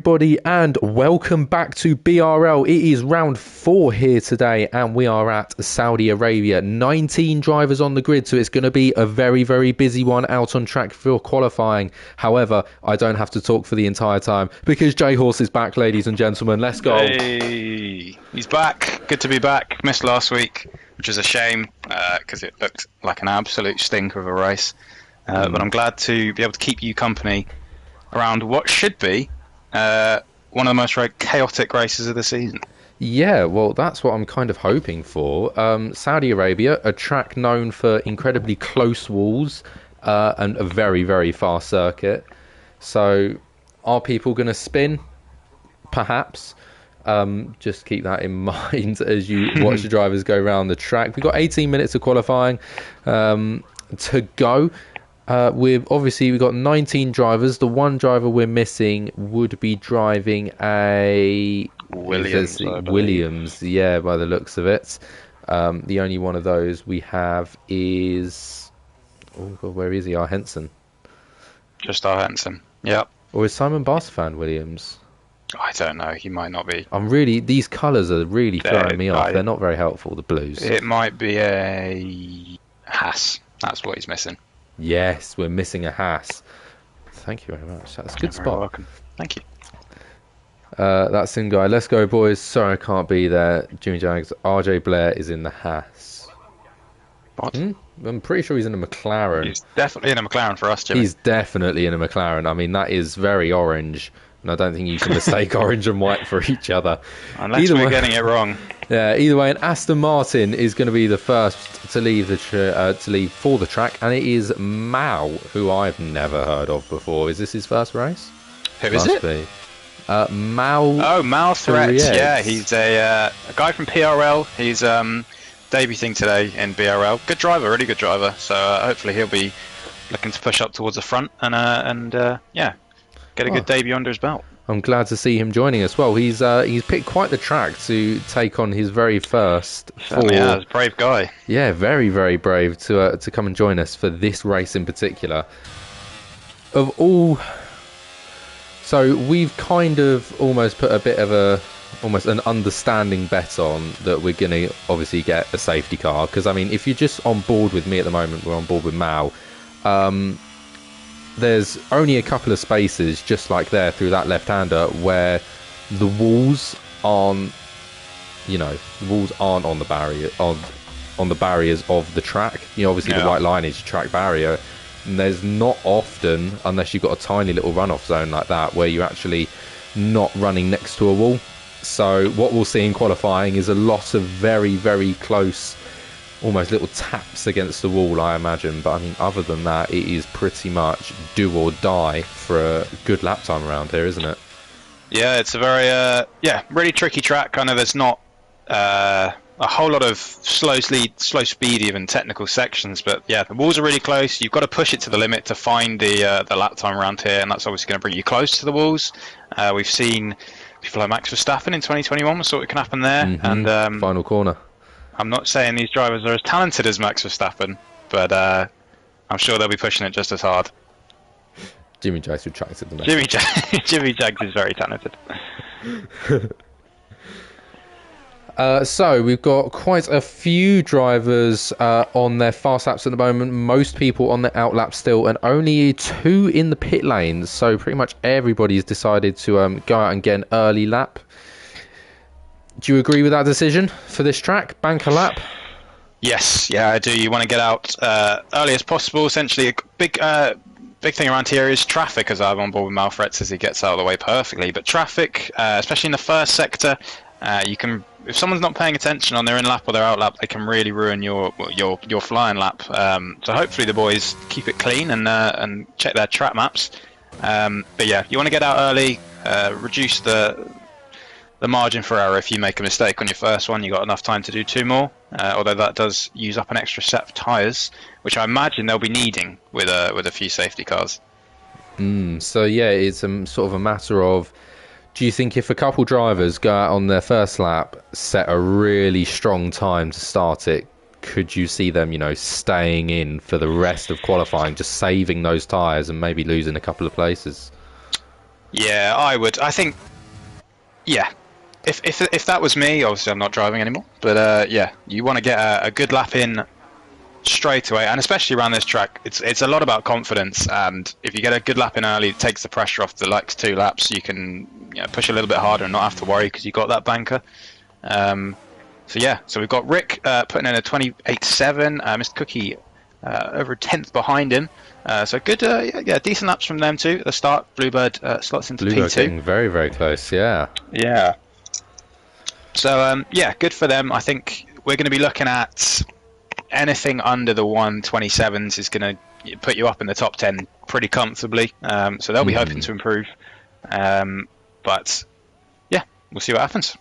Everybody, and welcome back to BRL. It is round 4 here today and we are at Saudi Arabia. 19 drivers on the grid, so it's going to be a very busy one out on track for qualifying. However, I don't have to talk for the entire time because J Horse is back, ladies and gentlemen. Let's go. Hey, he's back. Good to be back. Missed last week, which is a shame because it looked like an absolute stinker of a race. But I'm glad to be able to keep you company around what should be one of the most chaotic races of the season. Yeah, well, that's what I'm kind of hoping for. Saudi Arabia, a track known for incredibly close walls and a very fast circuit. So, are people going to spin? Perhaps. Just keep that in mind as you watch the drivers go around the track. We've got 18 minutes of qualifying to go. We've got 19 drivers. The one driver we're missing would be driving a Williams, yeah, by the looks of it. The only one of those we have is where is he? Our Henson. Just our Henson. Yep. Or is Simon Barstafan Williams? I don't know. He might not be. These colours are really throwing me off. They're not very helpful. The blues. It might be a Haas. That's what he's missing. Yes, we're missing a Haas. Thank you very much. That's a good spot. You're welcome. Thank you. That's in guy. Let's go, boys. Sorry I can't be there. Jimmy Jags. RJ Blair is in the Haas. What? I'm pretty sure he's in a McLaren. He's definitely in a McLaren for us, Jimmy. He's definitely in a McLaren. I mean, that is very orange. And I don't think you can mistake orange and white for each other. Unless we're getting it wrong. Yeah, either way, an Aston Martin is going to be the first to leave for the track, and it is Mao, who I've never heard of before. Is this his first race? Who is it? Be. Mao. Oh, Mao Threat. Yeah, he's a guy from PRL. He's debuting today in BRL. Good driver, really good driver. So hopefully he'll be looking to push up towards the front and get a good debut under his belt. I'm glad to see him joining us. Well, he's picked quite the track to take on his very first. Yeah, brave guy. Yeah, very brave to come and join us for this race in particular. Of all, so we've kind of almost put a bit of almost an understanding bet on that we're going to obviously get a safety car, because I mean, if you're just on board with me at the moment, we're on board with Mao. There's only a couple of spaces just like there through that left-hander where the walls aren't, on the barrier on the barriers of the track. Obviously the white line is your track barrier, and there's not often, unless you've got a tiny little runoff zone like that, where you're actually not running next to a wall. So what we'll see in qualifying is a lot of very close, almost little taps against the wall, I imagine. But I mean, other than that, it is pretty much do or die for a good lap time around here, isn't it? Yeah, it's a very really tricky track. I know there's not a whole lot of slow speed, even technical sections, but yeah, the walls are really close. You've got to push it to the limit to find the lap time around here, and that's obviously going to bring you close to the walls. We've seen people like Max Verstappen in 2021. We saw what can happen there, and final corner. I'm not saying these drivers are as talented as Max Verstappen, but I'm sure they'll be pushing it just as hard. Jimmy Jags retracted the message. Jimmy Jags is very talented. So we've got quite a few drivers on their fast laps at the moment. Most people on the out lap still, and only 2 in the pit lanes. So pretty much everybody's decided to go out and get an early lap. Do you agree with that decision for this track? Bank a lap? Yes, yeah, I do. You want to get out early as possible. Essentially, a big thing around here is traffic, as I'm on board with Malfretz as he gets out of the way perfectly. But traffic, especially in the first sector, if someone's not paying attention on their in lap or their out lap, they can really ruin your flying lap. So hopefully the boys keep it clean and check their track maps. But yeah, you want to get out early, reduce the margin for error. If you make a mistake on your first one, you got enough time to do 2 more. Although that does use up an extra set of tyres, which I imagine they'll be needing with a few safety cars. So yeah, it's sort of a matter of, do you think if a couple drivers go out on their first lap, set a really strong time to start it, could you see them, staying in for the rest of qualifying, just saving those tyres and maybe losing a couple of places? Yeah, I would. I think, yeah. If that was me, obviously I'm not driving anymore. But yeah, you want to get a good lap in straight away, and especially around this track, it's a lot about confidence. And if you get a good lap in early, it takes the pressure off the next 2 laps. You can push a little bit harder and not have to worry because you got that banker. So yeah, so we've got Rick putting in a 28.7, Mr. Cookie over a tenth behind him. So good, yeah, decent laps from them too. At the start, Bluebird slots into Bluebird P2. getting very, very close, yeah. Yeah. So yeah, good for them. I think we're going to be looking at anything under the 127s is going to put you up in the top 10 pretty comfortably. So they'll be hoping to improve. But yeah, we'll see what happens.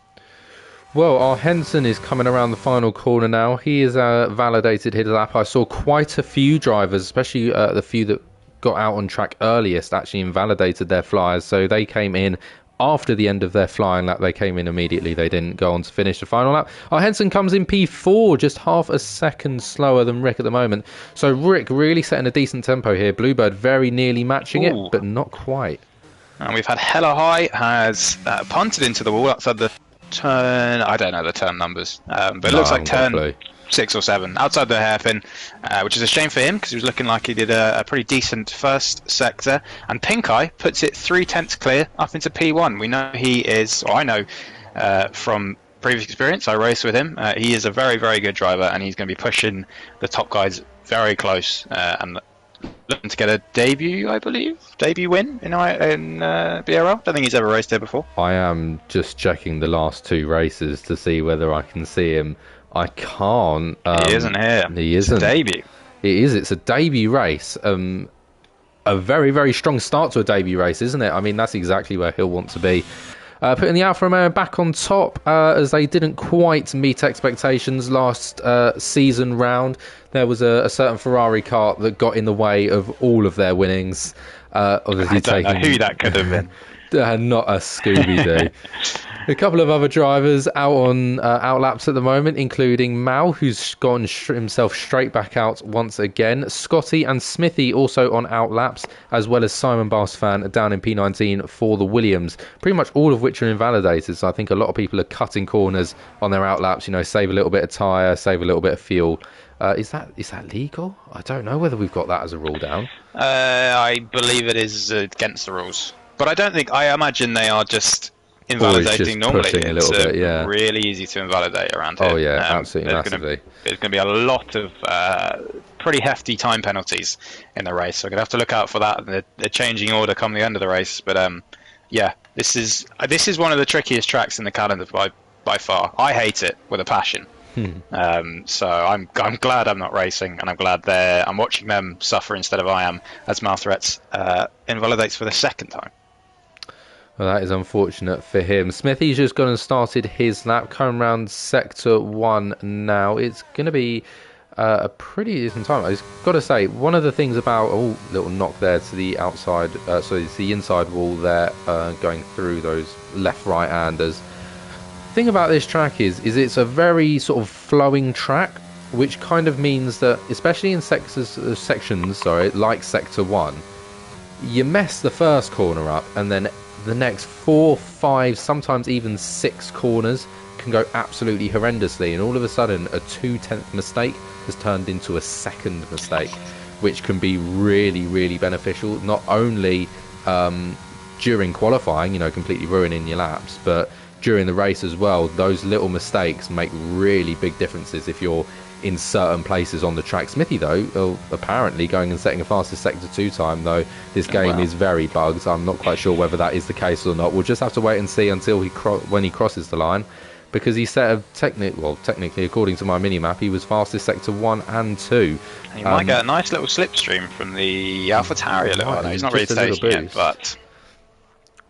Well, our Henson is coming around the final corner now. He has validated his lap. I saw quite a few drivers, especially the few that got out on track earliest, actually invalidated their flyers. So they came in after the end of their flying lap. They came in immediately. They didn't go on to finish the final lap. Our Henson comes in P4, just half a second slower than Rick at the moment. So Rick really setting a decent tempo here. Bluebird very nearly matching it, but not quite. And we've had Hella High has punted into the wall outside the turn. I don't know the turn numbers, but it looks like turn 6 or 7 outside the hairpin, which is a shame for him because he was looking like he did a pretty decent first sector. And Pink Eye puts it 3/10 clear up into P1. We know he is, or I know from previous experience, I raced with him. He is a very, very good driver, and he's going to be pushing the top guys very close and looking to get a debut, I believe. Debut win in BRL. Don't think he's ever raced here before. I am just checking the last 2 races to see whether I can see him. I can't. He isn't here. He isn't. It's a debut. It is. It's a debut race. A very, very strong start to a debut race, isn't it? I mean, that's exactly where he'll want to be. Putting the Alfa Romeo back on top as they didn't quite meet expectations last season round. There was a certain Ferrari kart that got in the way of all of their winnings. Obviously I don't know who that could have been. Not a Scooby-Doo. A couple of other drivers out on out laps at the moment, including Mal, who's gone himself straight back out once again. Scotty and Smithy also on out laps, as well as Simon Barstfan down in P19 for the Williams. Pretty much all of which are invalidated, so I think a lot of people are cutting corners on their out laps, save a little bit of tyre, save a little bit of fuel. Is that legal? I don't know whether we've got that as a rule down. I believe it is against the rules. But I imagine they are just invalidating normally. A little bit, yeah. Really easy to invalidate around here. Oh yeah, absolutely, massively. There's going to be a lot of pretty hefty time penalties in the race, so we're going to have to look out for that. The changing order come the end of the race, but yeah, this is one of the trickiest tracks in the calendar by far. I hate it with a passion. So I'm glad I'm not racing, and I'm glad I'm watching them suffer instead of I am, as Malthreats invalidates for the second time. Well, that is unfortunate for him. Smithy's just gone and started his lap, coming around sector 1 now. It's going to be a pretty decent time. I've got to say, one of the things about little knock there to the outside, so it's the inside wall there, going through those left-right-handers. The thing about this track is it's a very sort of flowing track, which kind of means that, especially in sections, like sector 1, you mess the first corner up, and then the next 4, 5, sometimes even 6 corners can go absolutely horrendously, and all of a sudden a 2/10 mistake has turned into a second mistake, which can be really, really beneficial, not only during qualifying, completely ruining your laps, but during the race as well. Those little mistakes make really big differences if you're in certain places on the track. Smithy, though, apparently going and setting a fastest sector 2 time, though this game is very bugged. I'm not quite sure whether that is the case or not. We'll just have to wait and see until when he crosses the line, because he set a technically, according to my mini-map, he was fastest sector 1 and 2. He might get a nice little slipstream from the Alpha Tauri. He's not really tasting it, but...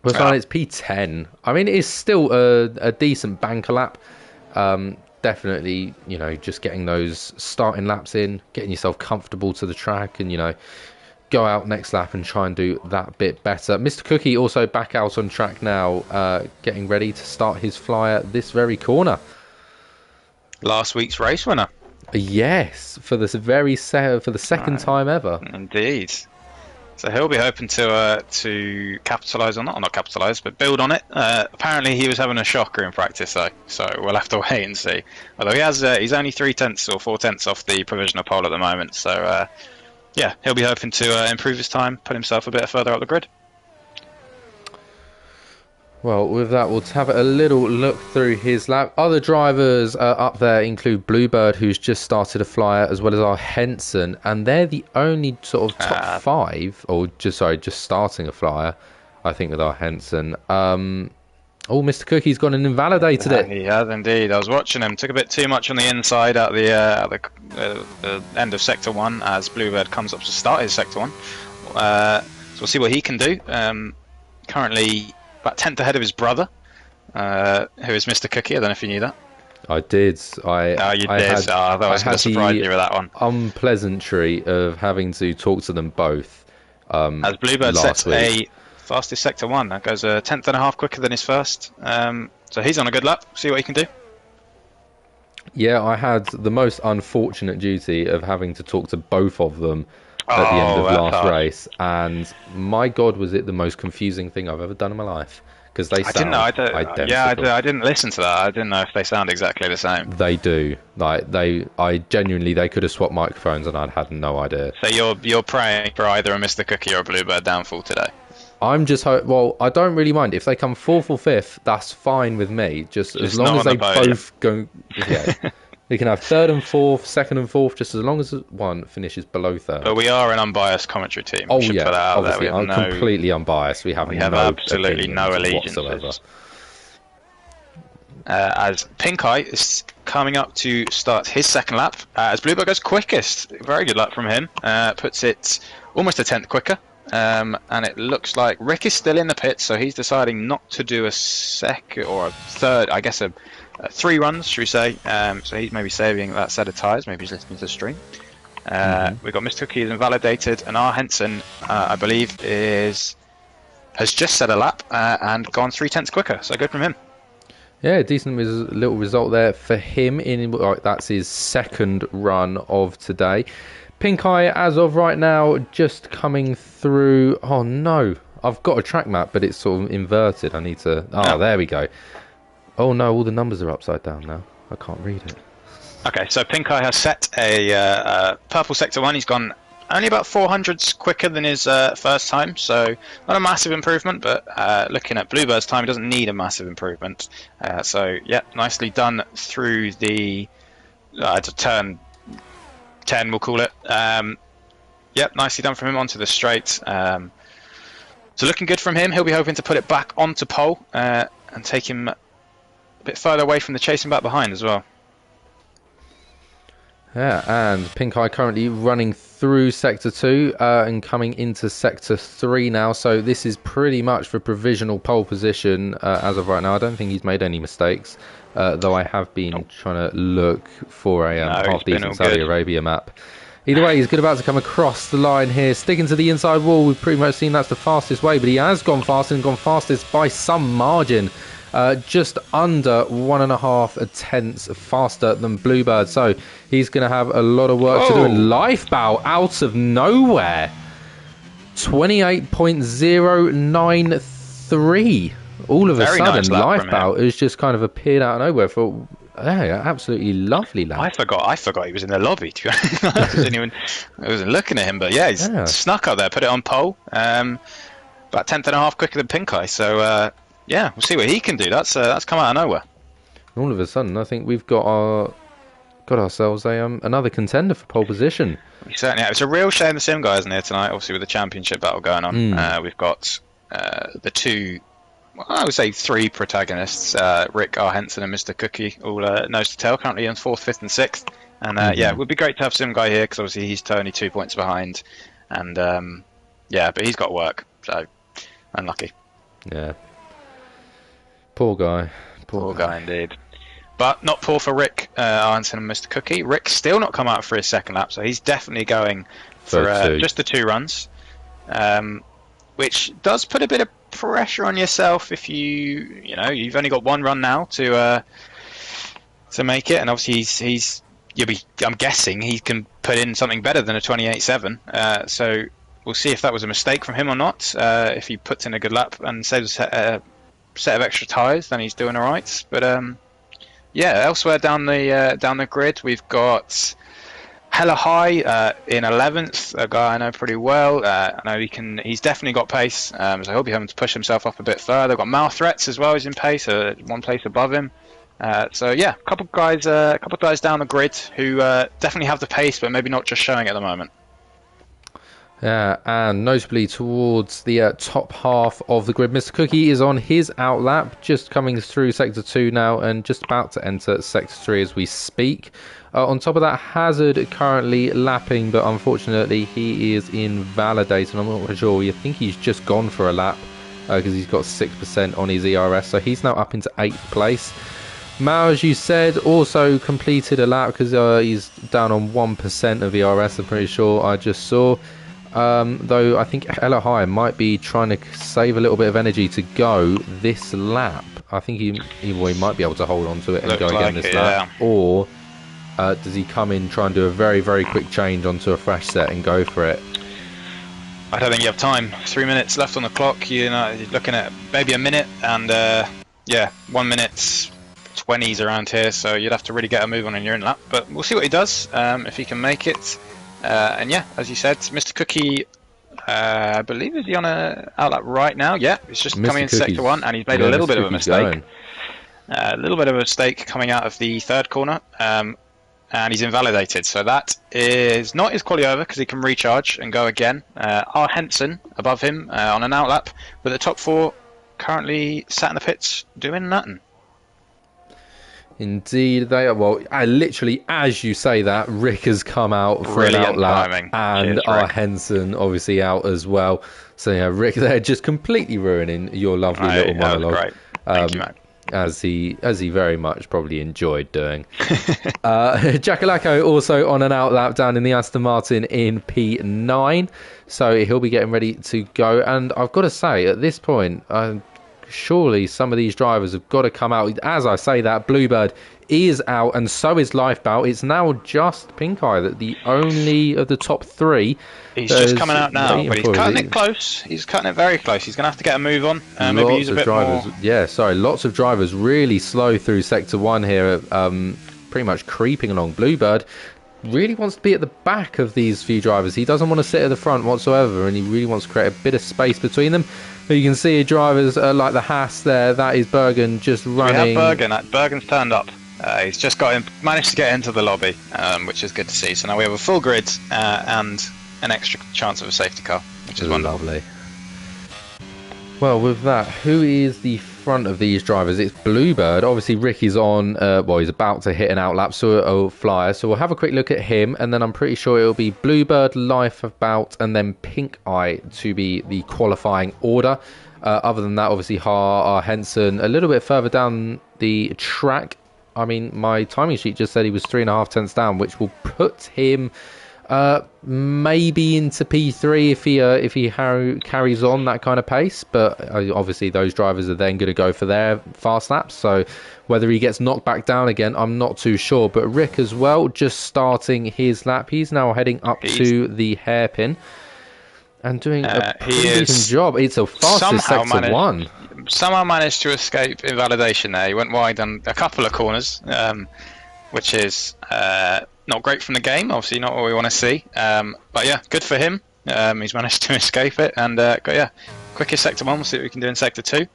Well, it's P10. I mean, it is still a decent banker lap. Definitely, just getting those starting laps in, getting yourself comfortable to the track, and, go out next lap and try and do that bit better. Mr. Cookie also back out on track now, getting ready to start his flyer this very corner. Last week's race winner. Yes, for the second time ever. Indeed. So he'll be hoping to capitalise on that, or not capitalise, but build on it. Apparently he was having a shocker in practice though, so we'll have to wait and see. Although he's only 3/10 or 4/10 off the provisional pole at the moment, so yeah, he'll be hoping to improve his time, put himself a bit further up the grid. Well, with that, we'll have a little look through his lap. Other drivers up there include Bluebird, who's just started a flyer, as well as our Henson, and they're the only sort of top five, or just starting a flyer, I think, with our Henson. Mr. Cookie's gone and invalidated it. He has indeed. I was watching him. Took a bit too much on the inside at the end of Sector 1 as Bluebird comes up to start his Sector 1. So we'll see what he can do. Currently about 10th ahead of his brother, who is Mr. Cookie. I don't know if you knew that. I did. You did. That was going to surprise you with that one. Unpleasantry of having to talk to them both. As Bluebird sets a fastest Sector 1, that goes a 10th and a half quicker than his first. So he's on a good lap. See what he can do. Yeah, I had the most unfortunate duty of having to talk to both of them at the end of last race, and my God, was it the most confusing thing I've ever done in my life, because they sound identical. Yeah, I didn't listen to that. I didn't know if they sound exactly the same. They do. I genuinely, they could have swapped microphones and I'd had no idea. So you're praying for either a Mr. Cookie or a Bluebird downfall today? I'm just well, I don't really mind if they come 4th or 5th. That's fine with me. Just as long as they both go. Yeah. We can have 3rd and 4th, 2nd and 4th, just as long as one finishes below 3rd. But we are an unbiased commentary team. Oh yeah, obviously, I'm completely unbiased. We have absolutely no allegiance whatsoever. As Pink Eye is coming up to start his second lap, as Bluebird goes quickest. Very good lap from him. Puts it almost a 10th quicker. And it looks like Rick is still in the pit, so he's deciding not to do a second or a third, I guess 3 runs, should we say. So he's maybe saving that set of tyres, maybe he's listening to the stream. We've got Mr. Cookie invalidated, and our Henson, I believe, has just set a lap and gone 3/10 quicker, so good from him. Yeah, decent little result there for him. That's his second run of today. Pink Eye, as of right now, just coming through. Oh no, I've got a track map, but it's sort of inverted. I need to. Oh, there we go. Oh no, all the numbers are upside down now. I can't read it. Okay, so Pink Eye has set a purple Sector 1. He's gone only about 400s quicker than his first time, so not a massive improvement, but looking at Bluebird's time, he doesn't need a massive improvement. So, yeah, nicely done through the turn 10, we'll call it. Yep, nicely done from him onto the straight. So looking good from him. He'll be hoping to put it back onto pole and take him a bit further away from the chasing back behind as well. Yeah, and Pink Eye currently running through Sector 2 and coming into Sector 3 now. So this is pretty much for provisional pole position as of right now. I don't think he's made any mistakes, though I have been trying to look for a half-decent Saudi Arabia map. Either way, he's good about to come across the line here, sticking to the inside wall. We've pretty much seen that's the fastest way, but he has gone fast and gone fastest by some margin. Just under 1.5 tenths faster than Bluebird. So he's going to have a lot of work to do. And Lifeboat out of nowhere. 28.093. All of a sudden, Lifeboat has just kind of appeared out of nowhere for... Yeah, absolutely lovely lap. I forgot he was in the lobby. To be honest. I wasn't looking at him, but yeah, he's snuck up there, put it on pole. About 10th and a half quicker than Pink Eye. So yeah, we'll see what he can do. That's come out of nowhere. All of a sudden, I think we've got ourselves another contender for pole position. We certainly have. It's a real shame the Sim guy isn't here tonight. Obviously, with the championship battle going on, we've got the two. Well, I would say 3 protagonists, Rick, R. Henson and Mr. Cookie, all nose to tail, currently on 4th, 5th and 6th. And yeah, it would be great to have Sim Guy here, because obviously he's only 2 points behind. And yeah, but he's got work, so unlucky. Yeah. Poor guy. Poor guy indeed. But not poor for Rick, R. Henson and Mr. Cookie. Rick's still not come out for his second lap, so he's definitely going for just the 2 runs. Which does put a bit of pressure on yourself if you've only got 1 run now to make it, and obviously I'm guessing he can put in something better than a 28.7. So We'll see if that was a mistake from him or not. If he puts in a good lap and saves a set of extra tyres, then he's doing all right. But yeah, elsewhere down the grid, we've got Hella High in 11th, a guy I know pretty well. I know he's definitely got pace, so I hope he's having to push himself up a bit further. Got Mal Threats as well, he's in pace, one place above him. So yeah, a couple of guys down the grid who definitely have the pace, but maybe not just showing at the moment. Yeah, and notably towards the top half of the grid, Mr. Cookie is on his outlap, just coming through Sector 2 now and just about to enter Sector 3 as we speak. On top of that, Hazard currently lapping, but unfortunately he is invalidated. I'm not sure. I think he's just gone for a lap because he's got 6% on his ERS, so he's now up into 8th place. Mao, as you said, also completed a lap because he's down on 1% of ERS, I'm pretty sure I just saw. Though I think Ella High might be trying to save a little bit of energy to go this lap. I think he might be able to hold on to it and go again this lap. Yeah. Or does he come in, try and do a very, very quick change onto a fresh set and go for it? I don't think you have time. 3 minutes left on the clock. You're looking at maybe a minute, and yeah, 1 minute 20s around here, so you'd have to really get a move on in your own lap. But we'll see what he does, if he can make it. And yeah, as you said, Mr. Cookie, I believe, is he on a outlap right now? Yeah, he's just coming into Sector 1, and he's made a little bit of a mistake. A little bit of a mistake coming out of the third corner, and he's invalidated. So that is not his quali over, because he can recharge and go again. R. Henson above him on an outlap, but the top 4 currently sat in the pits doing nothing. Indeed, they are. Well, literally, as you say that, Rick has come out for an outlap, and R. Henson obviously out as well. So yeah, Rick, they're just completely ruining your lovely little monologue. That was great. Thank you, mate. As he very much probably enjoyed doing. Jackalacco also on an outlap down in the Aston Martin in P9, so he'll be getting ready to go. And I've got to say, at this point, surely some of these drivers have got to come out. As I say that, Bluebird is out, and so is Lifebout. It's now just Pink Eye, that the only of the top 3. He's just coming out now, but he's cutting it close. He's cutting it very close. He's going to have to get a move on. Maybe use a bit more. Yeah, sorry. Lots of drivers really slow through Sector 1 here, pretty much creeping along. Bluebird really wants to be at the back of these few drivers. He doesn't want to sit at the front whatsoever, and he really wants to create a bit of space between them. You can see drivers like the Haas there. That is Bergen just running. We have Bergen. Bergen's turned up. He's just managed to get into the lobby, which is good to see. So now we have a full grid and an extra chance of a safety car, which is wonderful. Lovely. Well, with that, who is the front of these drivers? It's Bluebird. Obviously, Rick is on. He's about to hit an outlap, so a flyer. So we'll have a quick look at him, and then I'm pretty sure it'll be Bluebird, Lifebout, and then Pink Eye to be the qualifying order. Other than that, obviously, R. Henson a little bit further down the track. I mean, my timing sheet just said he was 3.5 tenths down, which will put him maybe into P3 if he carries on that kind of pace. But obviously those drivers are then going to go for their fast laps, so whether he gets knocked back down again, I'm not too sure. But Rick as well, just starting his lap. He's now heading up to the hairpin and doing a pretty decent job. It's a fastest Sector 1. Somehow managed to escape invalidation there. He went wide on a couple of corners, which is not great from the game, obviously not what we want to see. But yeah, good for him. He's managed to escape it, and quickest Sector 1. We'll see what we can do in Sector 2.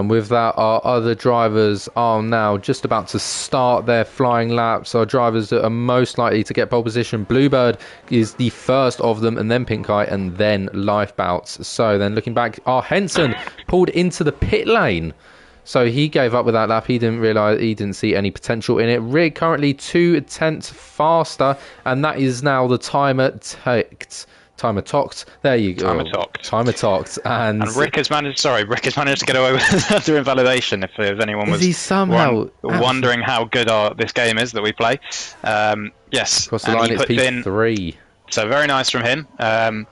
With that, our other drivers are now just about to start their flying laps. Our drivers that are most likely to get pole position. Bluebird is the first of them, and then Pink Eye, and then Lifebouts. So then looking back, our Henson pulled into the pit lane. So he gave up with that lap. He didn't see any potential in it. Rig currently 2 tenths faster, and that is now the timer ticked. Timer talked. There you go. Timer talked. And Rick has managed to get away with under invalidation. If anyone was somehow wondering how good this game is that we play. Yes. Across the line, it's P3. So very nice from him.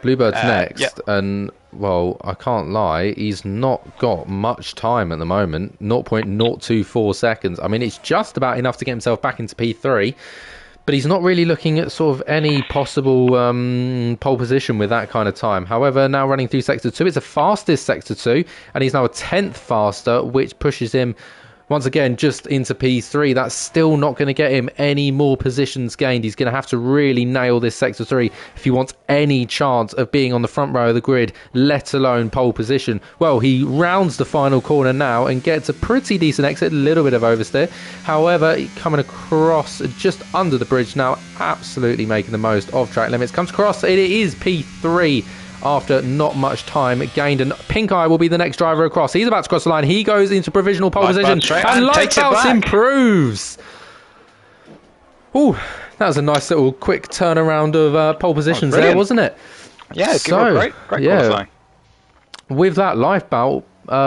Bluebird's next, and well, I can't lie, he's not got much time at the moment. 0.024 seconds. I mean, it's just about enough to get himself back into P3. but he's not really looking at sort of any possible pole position with that kind of time. However, now running through Sector 2, it's the fastest Sector 2, and he's now a 10th faster, which pushes him once again just into P3. That's still not going to get him any more positions gained. He's going to have to really nail this Sector 3 if he wants any chance of being on the front row of the grid, let alone pole position. Well, he rounds the final corner now and gets a pretty decent exit, a little bit of oversteer. However, coming across just under the bridge now, absolutely making the most of track limits. Comes across, it is P3 after not much time gained, and Pink Eye will be the next driver across. He's about to cross the line. He goes into provisional pole position, and Lifebounce improves. Oh, that was a nice little quick turnaround of pole positions there, wasn't it? Yeah, so, great qualifying. With that, Lifebout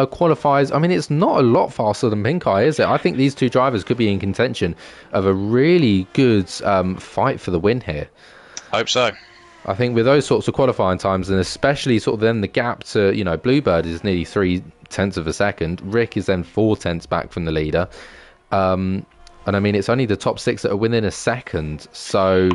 qualifies. I mean, it's not a lot faster than Pink Eye, is it? I think these two drivers could be in contention of a really good fight for the win here. Hope so. I think with those sorts of qualifying times, and especially sort of then the gap to, Bluebird is nearly 0.3 of a second. Rick is then 0.4 back from the leader. And I mean, it's only the top 6 that are within a second. So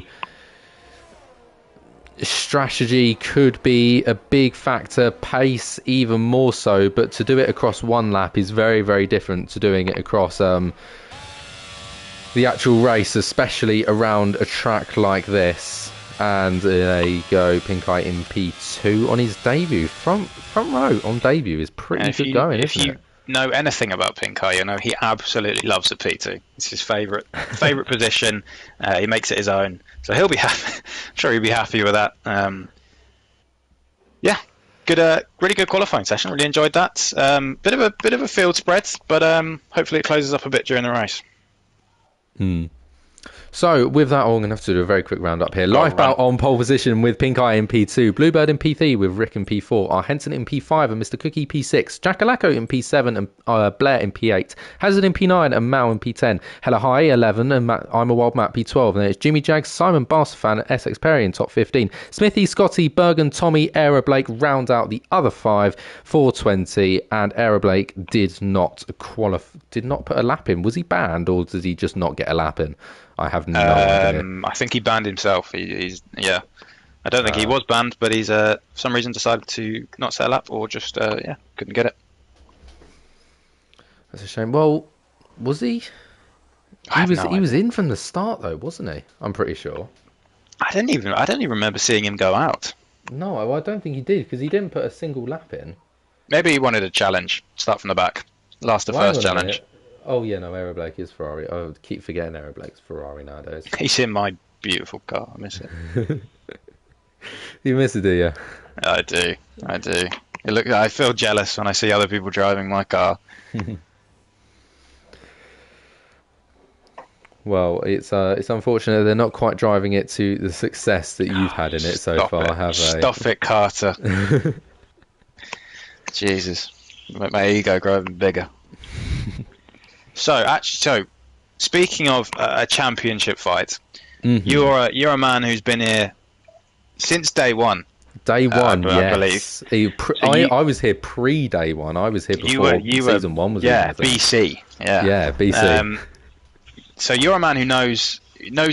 strategy could be a big factor, pace even more so. But to do it across one lap is very, very different to doing it across the actual race, especially around a track like this. And there you go, Pink Eye in P2 on his debut. Front row on debut is pretty good going, isn't it? If you know anything about Pink Eye, he absolutely loves a P2. It's his favourite position. He makes it his own, so he'll be happy. I'm sure he'll be happy with that. Yeah, good, really good qualifying session. Really enjoyed that. Bit of a field spread, but hopefully it closes up a bit during the race. So, with that, I'm going to have to do a very quick roundup here. Lifebout on pole position with Pink Eye in P2. Bluebird in P3 with Rick in P4. R. Henson in P5 and Mr. Cookie P6. Jackalacko in P7 and Blair in P8. Hazard in P9 and Mao in P10. Hella High 11 and I'm a Wild Matt P12. And then it's Jimmy Jags, Simon Barstafan and Essex Perry in top 15. Smithy, Scotty, Bergen, Tommy, Era Blake round out the other 5 for 20. And Era Blake did not put a lap in. Was he banned, or did he just not get a lap in? I have no idea. I think he banned himself. I don't think he was banned, but he's for some reason decided to not set a lap, or just couldn't get it. That's a shame. Well, was he? He was in from the start though, wasn't he? I'm pretty sure. I don't even remember seeing him go out. No, I don't think he did, because he didn't put a single lap in. Maybe he wanted a challenge. Start from the back. Last the first challenge. Oh, yeah, no, Era Blake is Ferrari. I keep forgetting Era Blake's Ferrari nowadays. He's in my beautiful car. I miss it. You miss it, do you? I do. I feel jealous when I see other people driving my car. Well, it's unfortunate they're not quite driving it to the success that you've had in it so far, have they? Stop it, Carter. Jesus. Make my ego grow even bigger. So speaking of a championship fight, you're a man who's been here since day one. Day one, yes. I believe. I was here pre-day one. I was here before season 1 was. Yeah, BC. Yeah, BC. So you're a man who knows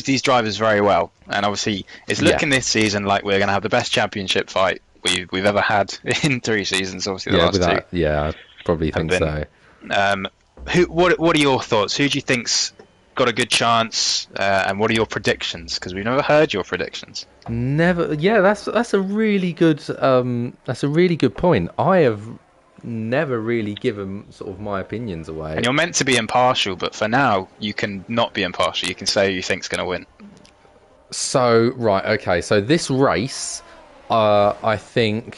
these drivers very well, and obviously it's looking this season like we're going to have the best championship fight we've ever had in 3 seasons. Obviously, the last 2. Yeah, I probably think so. What are your thoughts? Who do you think's got a good chance, and what are your predictions? Because we've never heard your predictions. Never. Yeah, that's a really good point. I have never really given sort of my opinions away. And you're meant to be impartial, but for now you can not be impartial. You can say who you think's going to win. So okay. So this race, I think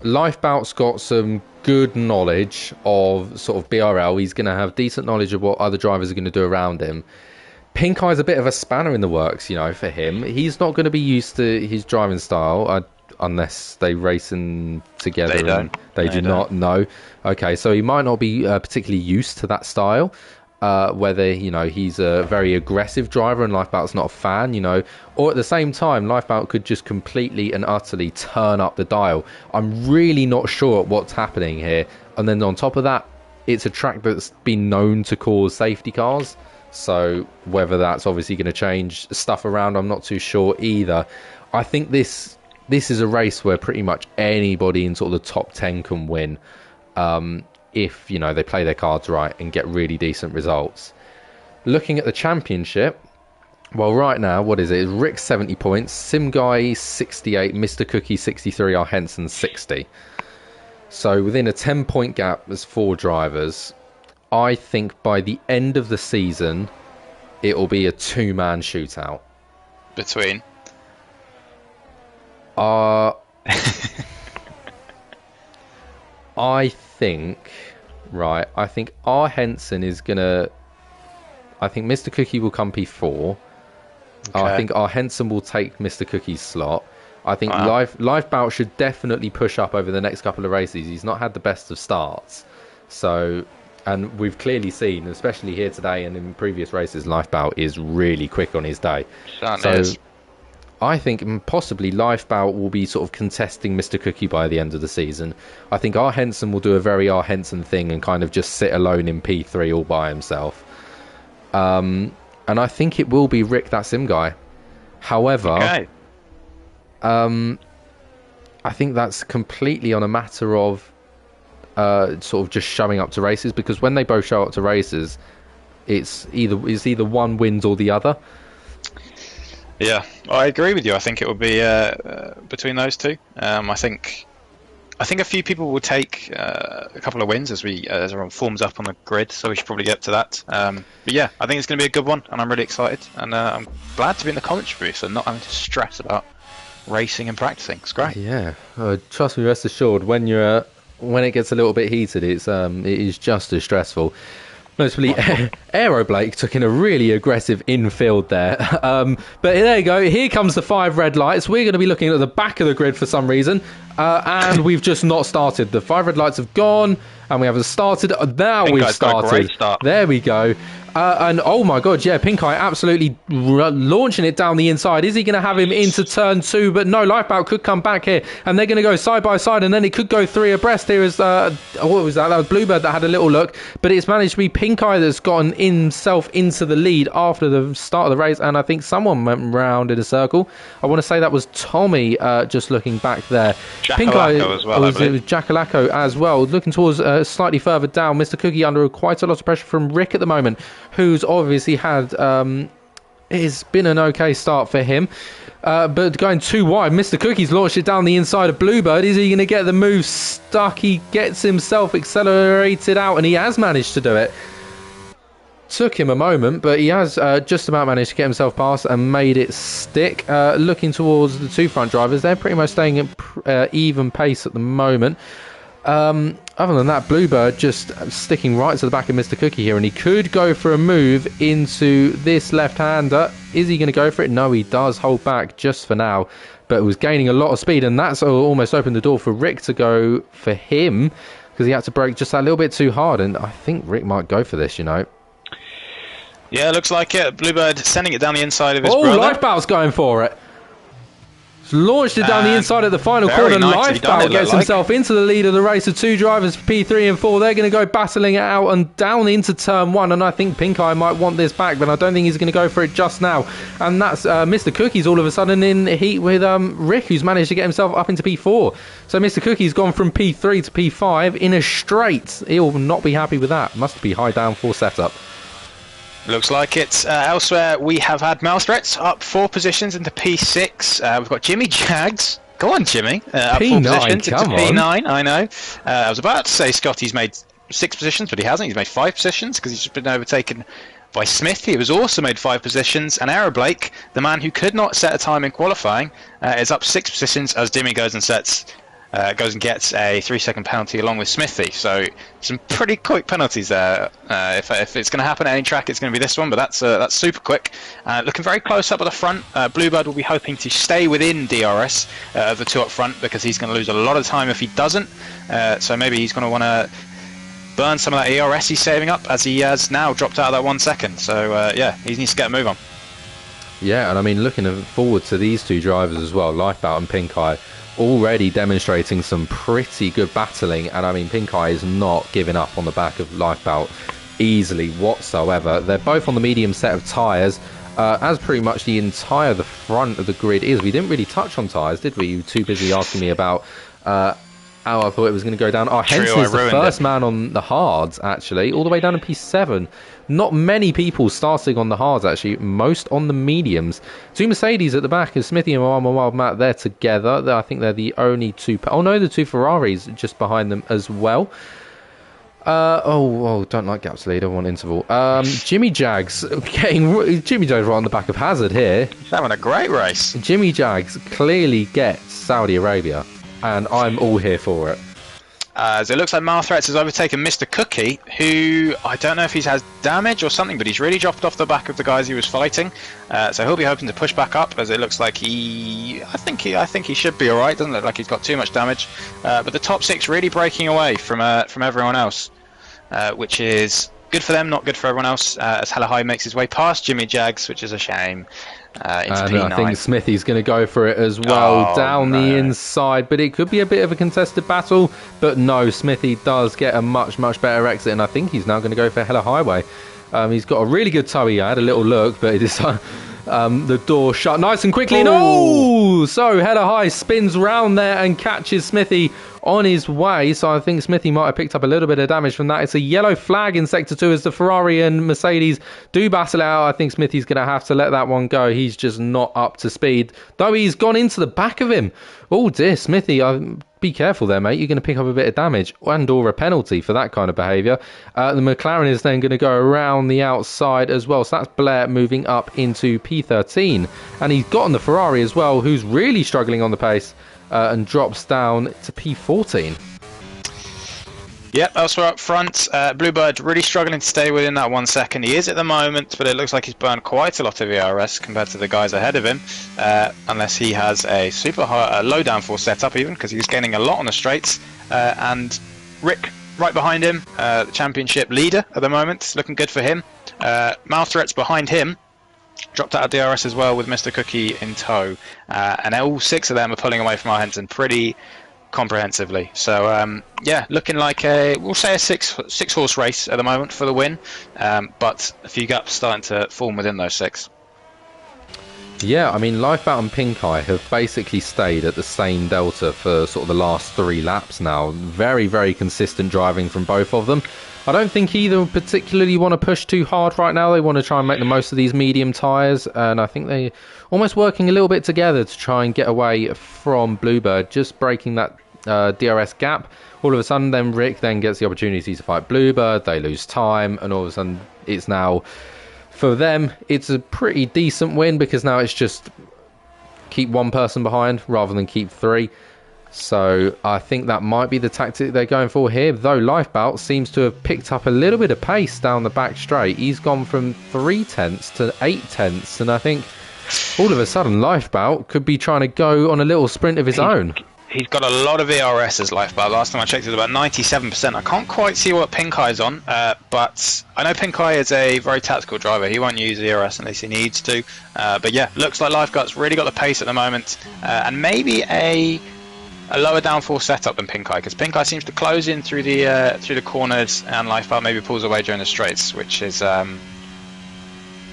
Lifebout's got some good knowledge of sort of BRL. He's going to have decent knowledge of what other drivers are going to do around him. Pink Eye's a bit of a spanner in the works, for him. He's not going to be used to his driving style unless they racing together. They do not know. Okay, so he might not be particularly used to that style. Whether he's a very aggressive driver and Lifebout's not a fan, or at the same time Lifebout could just completely and utterly turn up the dial. I'm really not sure what's happening here. And then on top of that, it's a track that's been known to cause safety cars, So whether that's obviously going to change stuff around, I'm not too sure either. I think this is a race where pretty much anybody in sort of the top 10 can win, if they play their cards right and get really decent results. Looking at the championship, well, right now, what is it? It's Rick 70 points, Sim Guy 68, Mr. Cookie 63, R. Henson 60. So within a 10-point gap, there's 4 drivers. I think by the end of the season, it will be a 2-man shootout. Between? I think R. Henson is going to... I think Mr. Cookie will come P4. Okay. I think R. Henson will take Mr. Cookie's slot. I think Lifebout should definitely push up over the next couple of races. He's not had the best of starts. So, and we've clearly seen, especially here today and in previous races, Lifebout is really quick on his day. So I think possibly Lifebout will be sort of contesting Mr. Cookie by the end of the season. I think R. Henson will do a very R. Henson thing and kind of just sit alone in P3 all by himself. And I think it will be Rick, that Sim Guy. However, I think that's completely on a matter of sort of just showing up to races, because when they both show up to races, it's either one wins or the other. Yeah, I agree with you. I think it will be between those two. I think a few people will take a couple of wins as everyone forms up on the grid, so we should probably get to that. But yeah, I think it's going to be a good one, and I'm really excited. And I'm glad to be in the commentary booth and not having to stress about racing and practicing. It's great. Yeah, trust me, rest assured, when it gets a little bit heated, it is just as stressful. Notably, Aero Blake took in a really aggressive infield there. But there you go. Here comes the 5 red lights. We're going to be looking at the back of the grid for some reason. And we've just not started. The 5 red lights have gone, and we haven't started. Now we've started. Great start. There we go. And oh my god, yeah, Pink Eye absolutely launching it down the inside. Is he going to have him into turn 2? But no, Lifebout could come back here, and they're going to go side by side, and then it could go 3 abreast. Here is what was that? That was Bluebird that had a little look, but it's managed to be Pink Eye that's gotten himself into the lead after the start of the race, and I think someone went round in a circle. I want to say that was Tommy, just looking back there. Pink Eye as well. It was Jackalacco as well, looking towards slightly further down. Mr. Cookie under quite a lot of pressure from Rick at the moment, who's obviously had it's been an okay start for him, but going too wide. Mr. Cookie's launched it down the inside of Bluebird. Is he going to get the move stuck? He gets himself accelerated out, and he has managed to do it. Took him a moment, but he has just about managed to get himself past and made it stick. Looking towards the 2 front drivers, they're pretty much staying at even pace at the moment. Other than that, Bluebird just sticking right to the back of Mr. Cookie here, and he could go for a move into this left-hander. Is he going to go for it? No, he does hold back just for now, but was gaining a lot of speed, and that's almost opened the door for Rick to go for him, because he had to brake just a little bit too hard, and I think Rick might go for this, Yeah, looks like it. Bluebird sending it down the inside of his brother. Oh, Lifebout's going for it. Launched it down the inside at the final corner. Lifebout gets himself into the lead of the race of 2 drivers, P3 and 4. They're going to go battling it out and down into turn 1, and I think Pink Eye might want this back, but I don't think he's going to go for it just now. And that's Mr. Cookie's all of a sudden in heat with Rick, who's managed to get himself up into P4. So Mr. Cookie's gone from P3 to P5 in a straight. He'll not be happy with that. Must be high downforce setup. Looks like it. Elsewhere, we have had Malthreats up 4 positions into P6. We've got Jimmy Jags. Go on, Jimmy. Up 4 positions into P9. I know. I was about to say Scotty's made 6 positions, but he hasn't. He's made 5 positions because he's just been overtaken by Smith. He was also made 5 positions. And Aero Blake, the man who could not set a time in qualifying, is up 6 positions as Jimmy goes and gets a 3-second penalty along with Smithy. So some pretty quick penalties there. If it's going to happen at any track, it's going to be this one, but that's super quick. Looking very close up at the front. Bluebird will be hoping to stay within DRS of the 2 up front, because he's going to lose a lot of time if he doesn't. So maybe he's going to want to burn some of that ERS he's saving up, as he has now dropped out of that 1 second. So yeah, he needs to get a move on. Yeah, and I mean, looking forward to these 2 drivers as well, Lifebout and Pink Eye, already demonstrating some pretty good battling, and I mean, Pink Eye is not giving up on the back of Lifebout easily whatsoever. They're both on the medium set of tyres, as pretty much the front of the grid is. We didn't really touch on tyres, did we? You were too busy asking me about how I thought it was going to go down. Oh, Henson is the first man on the hards, actually, all the way down to P7. Not many people starting on the hards, actually. Most on the mediums. Two Mercedes at the back, and Smithy and Wild Matt, they're together. I think they're the only two... Oh, no, the two Ferraris just behind them as well. Don't like gaps lead. I want interval. Jimmy Jags right on the back of Hazard here. He's having a great race. Jimmy Jags clearly gets Saudi Arabia, and I'm all here for it. So it looks like Malthreats has overtaken Mr. Cookie, who I don't know if he's has damage or something, but he's really dropped off the back of the guys he was fighting. So he'll be hoping to push back up, as it looks like I think he should be all right. Doesn't look like he's got too much damage. But the top six really breaking away from everyone else, which is good for them, not good for everyone else. As Hella High makes his way past Jimmy Jags, which is a shame. And P9. I think Smithy's going to go for it as well, down the inside, but it could be a bit of a contested battle. But no, Smithy does get a much better exit, and I think he's now going to go for Hella Highway. He's got a really good toey. I had a little look, but it is the door shut nice and quickly. No! So Hella High spins round there and catches Smithy on his way. So I think Smithy might have picked up a little bit of damage from that. It's a yellow flag in Sector 2 as the Ferrari and Mercedes do battle out. I think Smithy's going to have to let that one go. He's just not up to speed, though he's gone into the back of him. Oh dear, Smithy, be careful there, mate. You're going to pick up a bit of damage and or a penalty for that kind of behaviour. The McLaren is then going to go around the outside as well. So that's Blair moving up into P13. And he's got on the Ferrari as well, who's really struggling on the pace, and drops down to P14. Yep, elsewhere up front, Bluebird really struggling to stay within that 1 second. He is at the moment, but it looks like he's burned quite a lot of ERS compared to the guys ahead of him, unless he has a super high, low downforce setup even, because he's gaining a lot on the straights. And Rick right behind him, the championship leader at the moment, looking good for him. Malthreats behind him, dropped out of DRS as well with Mr. Cookie in tow, and all six of them are pulling away from our Henson pretty comprehensively. So yeah, looking like we'll say a six horse race at the moment for the win, but a few gaps starting to form within those six. Yeah, I mean, Lifeboat and Pink Eye have basically stayed at the same delta for sort of the last 3 laps now. Very consistent driving from both of them. I don't think either particularly want to push too hard right now. They want to try and make the most of these medium tyres, and I think they're almost working a little bit together to try and get away from Bluebird, just breaking that DRS gap. All of a sudden, then Rick then gets the opportunity to fight Bluebird. They lose time, and all of a sudden, it's now, for them, it's a pretty decent win, because now it's just keep one person behind rather than keep 3. So I think that might be the tactic they're going for here, though Lifebout seems to have picked up a little bit of pace down the back straight. He's gone from 3/10 to 8/10, and I think all of a sudden Lifebout could be trying to go on a little sprint of his own. He's got a lot of ERS as Lifebout. Last time I checked it was about 97%. I can't quite see what Pink Eye's on, but I know Pink Eye is a very tactical driver. He won't use ERS unless he needs to. But yeah, looks like Lifebout's really got the pace at the moment, and maybe a lower downforce setup than Pink Eye, because Pink Eye seems to close in through the corners, and Lifebout maybe pulls away during the straights, which is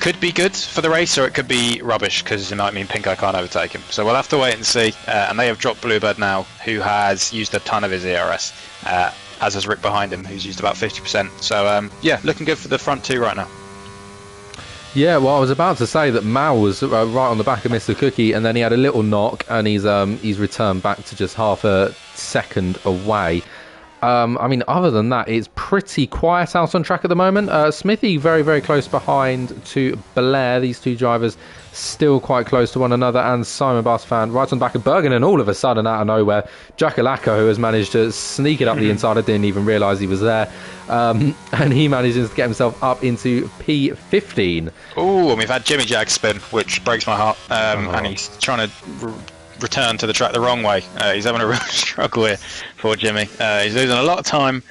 could be good for the race, or it could be rubbish, because it might mean Pink Eye can't overtake him. So we'll have to wait and see. And they have dropped Bluebird now, who has used a ton of his ERS, as has Rick behind him, who's used about 50%. So yeah, looking good for the front 2 right now. Yeah, well, I was about to say that Mal was right on the back of Mr. Cookie, and then he had a little knock, and he's returned back to just half a second away. I mean, other than that, it's pretty quiet out on track at the moment. Smithy very close behind to Blair. These two drivers still quite close to one another, and Simon Basfan right on the back of Bergen, and all of a sudden, out of nowhere, Jackalacco, who has managed to sneak it up the inside, I didn't even realise he was there, and he manages to get himself up into P15. Oh, and we've had Jimmy Jag spin, which breaks my heart, and he's trying to return to the track the wrong way. He's having a real struggle here, poor Jimmy. He's losing a lot of time.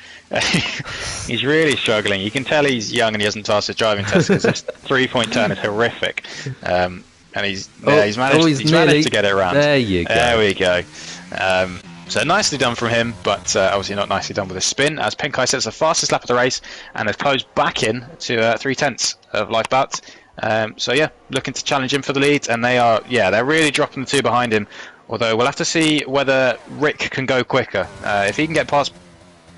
He's really struggling. You can tell he's young and he hasn't passed his driving test, because this 3-point turn is horrific. And he's managed to get it around. There you go. There we go. So nicely done from him, but obviously not nicely done with a spin, as Pink Eye sets the fastest lap of the race and has closed back in to 3/10 of Lifebout. So yeah, looking to challenge him for the lead, and they're really dropping the two behind him. Although we'll have to see whether Rick can go quicker. If he can get past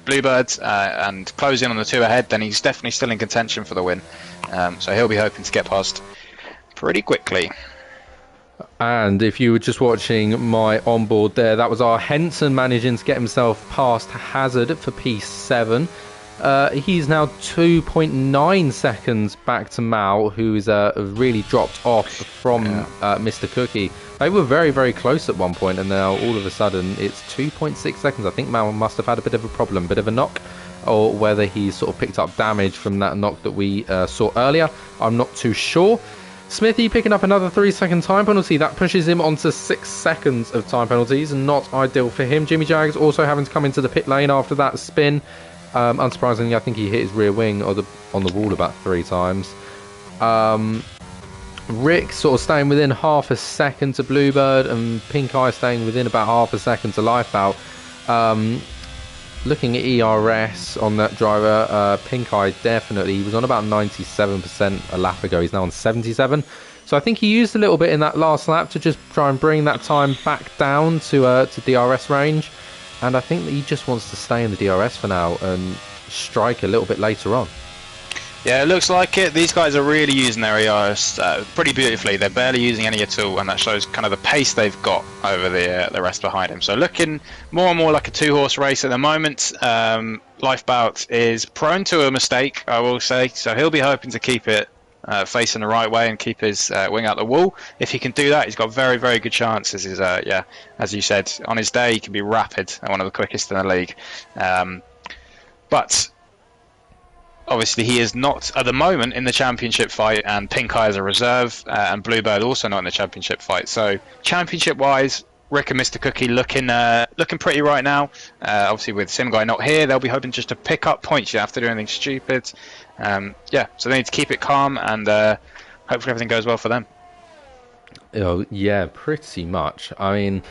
Bluebird and close in on the two ahead, then he's definitely still in contention for the win. So he'll be hoping to get past pretty quickly. And if you were just watching my onboard there, that was our Henson managing to get himself past Hazard for P7. He's now 2.9 seconds back to Mal, who's really dropped off from Mr. Cookie. They were very, very close at one point, and now all of a sudden it's 2.6 seconds. I think Mal must have had a bit of a problem, bit of a knock, or whether he sort of picked up damage from that knock that we saw earlier. I'm not too sure. Smithy picking up another 3-second time penalty. That pushes him onto 6 seconds of time penalties. Not ideal for him. Jimmy Jags also having to come into the pit lane after that spin. Unsurprisingly, I think he hit his rear wing on the wall about 3 times. Rick sort of staying within half a second to Bluebird, and Pink Eye staying within about half a second to Lifebout. Looking at ERS on that driver, Pink Eye definitely, he was on about 97% a lap ago. He's now on 77. So I think he used a little bit in that last lap to just try and bring that time back down to DRS range. And I think that he just wants to stay in the DRS for now and strike a little bit later on. Yeah, it looks like it. These guys are really using their ERS pretty beautifully. They're barely using any at all, and that shows kind of the pace they've got over the rest behind him. So looking more and more like a 2-horse race at the moment. Lifebout is prone to a mistake, I will say, so he'll be hoping to keep it facing the right way and keep his wing out the wall. If he can do that, he's got very, very good chances. As you said, on his day he can be rapid and one of the quickest in the league. But obviously he is not at the moment in the championship fight, and Pink Eye is a reserve, and Bluebird also not in the championship fight. So championship wise, Rick and Mr. Cookie looking pretty right now. Obviously with Sim Guy not here, they'll be hoping just to pick up points. You don't have to do anything stupid. So they need to keep it calm, and hopefully everything goes well for them. Oh, yeah, pretty much. I mean,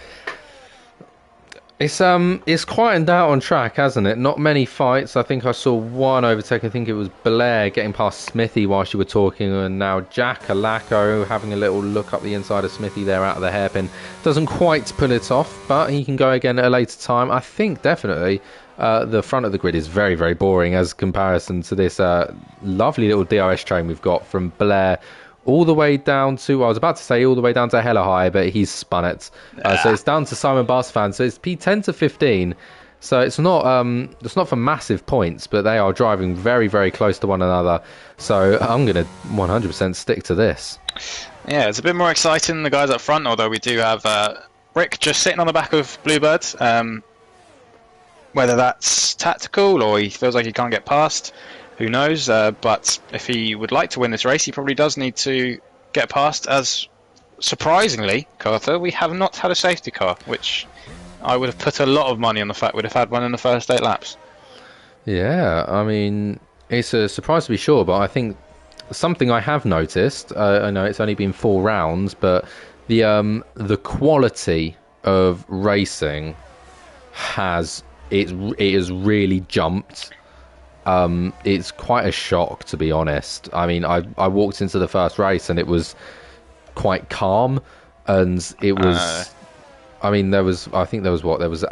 it's quietened out on track, hasn't it? Not many fights. I think I saw one overtake. I think it was Blair getting past Smithy while she were talking, and now Jack Alaco having a little look up the inside of Smithy there out of the hairpin. Doesn't quite pull it off, but he can go again at a later time. I think definitely the front of the grid is very, very boring as comparison to this lovely little DRS train we've got from Blair all the way down to, I was about to say all the way down to Hella High, but he's spun it. So it's down to Simon Barsfan. So it's P10 to 15. So it's not for massive points, but they are driving very, very close to one another. So I'm going to 100% stick to this. Yeah, it's a bit more exciting than the guys up front, although we do have Rick just sitting on the back of Bluebird. Whether that's tactical or he feels like he can't get past, who knows, but if he would like to win this race, he probably does need to get past, as surprisingly, Carter, we have not had a safety car, which I would have put a lot of money on the fact we'd have had one in the first 8 laps. Yeah, I mean, it's a surprise to be sure, but I think something I have noticed, I know it's only been 4 rounds, but the quality of racing has really jumped. It's quite a shock, to be honest. I mean, I walked into the first race and it was quite calm, and it was I mean, there was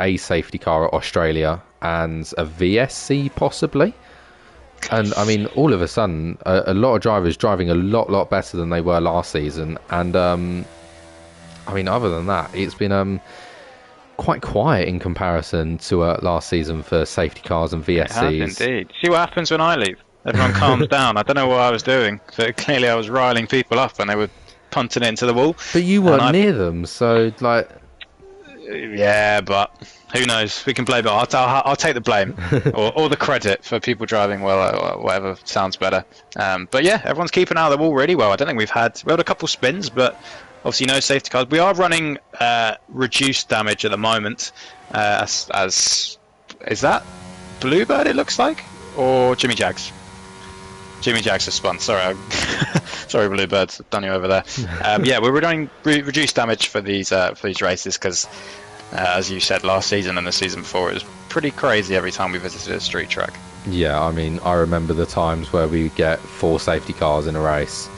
a safety car at Australia and a VSC possibly, and I mean, all of a sudden a lot of drivers driving a lot better than they were last season, and I mean, other than that, it's been quite quiet in comparison to last season for safety cars and VSCs. It has indeed. See what happens when I leave. Everyone calms down. I don't know what I was doing, but clearly I was riling people up and they were punting it into the wall. But you weren't near them, so like... Yeah, but who knows? We can blame it. I'll take the blame or the credit for people driving well, or whatever sounds better. But yeah, everyone's keeping out of the wall really well. I don't think we had a couple spins, but obviously no safety cars. We are running reduced damage at the moment. As is that Bluebird? It looks like, or Jimmy Jags. Jimmy Jags has spun. Sorry, sorry, Bluebird, I've done you over there. Yeah, we're running reduced damage for these races because As you said, last season and the season before, it was pretty crazy every time we visited a street track. Yeah, I mean, I remember the times where we get 4 safety cars in a race,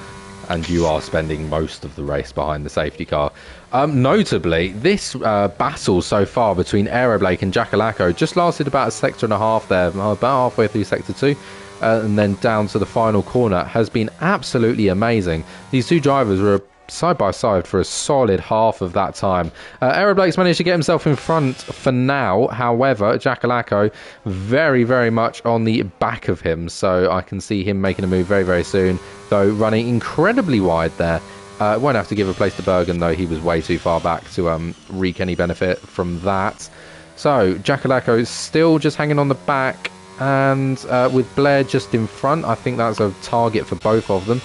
and you are spending most of the race behind the safety car. Notably, this battle so far between Aeroblake and Jackalacco just lasted about a sector and a half there, about halfway through sector 2, and then down to the final corner, has been absolutely amazing. These two drivers were side by side for a solid half of that time. Aeroblake's managed to get himself in front for now. However, Jackalacco very, very much on the back of him, so I can see him making a move very, very soon, though running incredibly wide there. Won't have to give a place to Bergen, though. He was way too far back to wreak any benefit from that. So Jackalacco is still just hanging on the back, and with Blair just in front, I think that's a target for both of them.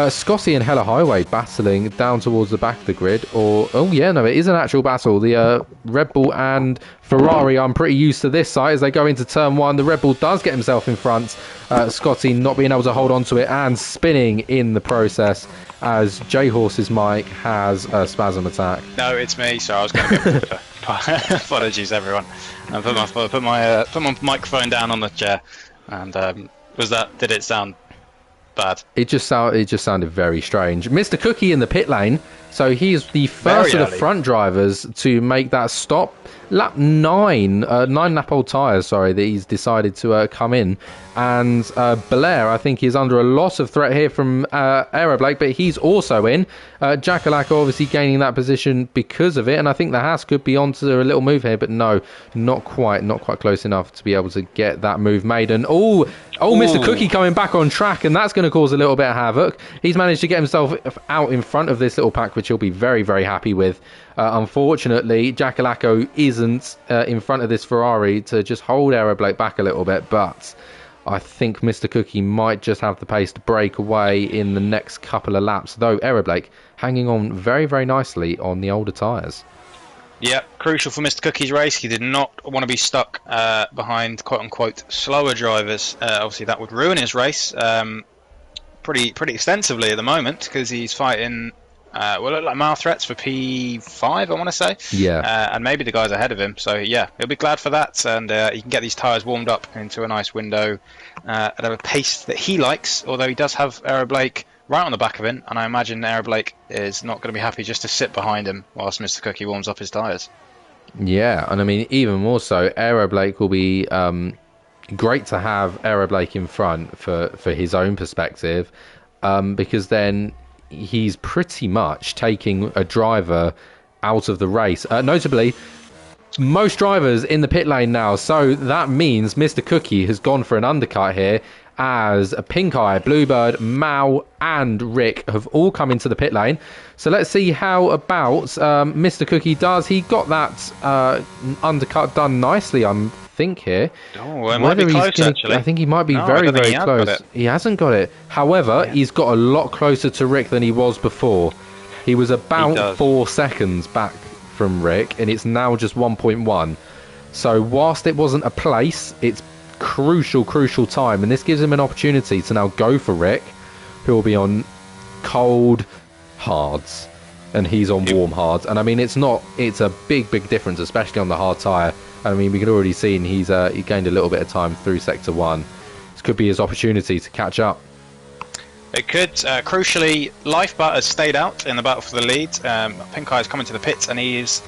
Scotty and Hella Highway battling down towards the back of the grid, or oh yeah, no, it is an actual battle. The Red Bull and Ferrari, I'm pretty used to this side as they go into turn 1. The Red Bull does get himself in front. Scotty not being able to hold on to it and spinning in the process as J-Horse's mic has a spasm attack. No, it's me. So I was going to go. Apologies, everyone. I put my microphone down on the chair, and did it sound bad? It just sounded very strange. Mr. Cookie in the pit lane, so he's the first of the front drivers to make that stop. Lap 9 lap old tyres, sorry, that he's decided to come in. And Blair, I think, is under a lot of threat here from Aeroblake, but he's also in. Jackalacco obviously gaining that position because of it, and I think the Haas could be onto a little move here, but no, not quite close enough to be able to get that move made. And Mr. Cookie coming back on track, and that's going to cause a little bit of havoc. He's managed to get himself out in front of this little pack, which he'll be very, very happy with. Unfortunately, Jackalacco isn't in front of this Ferrari to just hold Aeroblake back a little bit, but I think Mr. Cookie might just have the pace to break away in the next couple of laps, though Aeroblake hanging on very, very nicely on the older tyres. Yeah, crucial for Mr. Cookie's race. He did not want to be stuck behind quote-unquote slower drivers. Obviously, that would ruin his race pretty extensively at the moment, because he's fighting look like mile threats for P5, I want to say. Yeah. And maybe the guys ahead of him. So yeah, he'll be glad for that, and he can get these tyres warmed up into a nice window at a pace that he likes. Although he does have Aeroblake right on the back of him, and I imagine Aeroblake is not going to be happy just to sit behind him whilst Mr. Cookie warms up his tyres. Yeah, and I mean, even more so, Aeroblake will be great to have Aeroblake in front for his own perspective, because then he's pretty much taking a driver out of the race. Notably, most drivers in the pit lane now, so that means Mr. Cookie has gone for an undercut here, as Pink Eye, Bluebird, Mao and Rick have all come into the pit lane. So let's see how about Mr. Cookie does. He got that undercut done nicely, I think, here. Oh, it might be close, actually. I think he might be very, very close. He hasn't got it. However, he's got a lot closer to Rick than he was before. He was about 4 seconds back from Rick, and it's now just 1.1. So whilst it wasn't a place, it's crucial time, and this gives him an opportunity to now go for Rick, who will be on cold hards, and he's on warm hards. And I mean, it's a big difference, especially on the hard tyre. I mean, we can already see he gained a little bit of time through sector 1. This could be his opportunity to catch up. It could. Crucially, Lifebot has stayed out in the battle for the lead. Pink Eye is coming to the pits, and he is,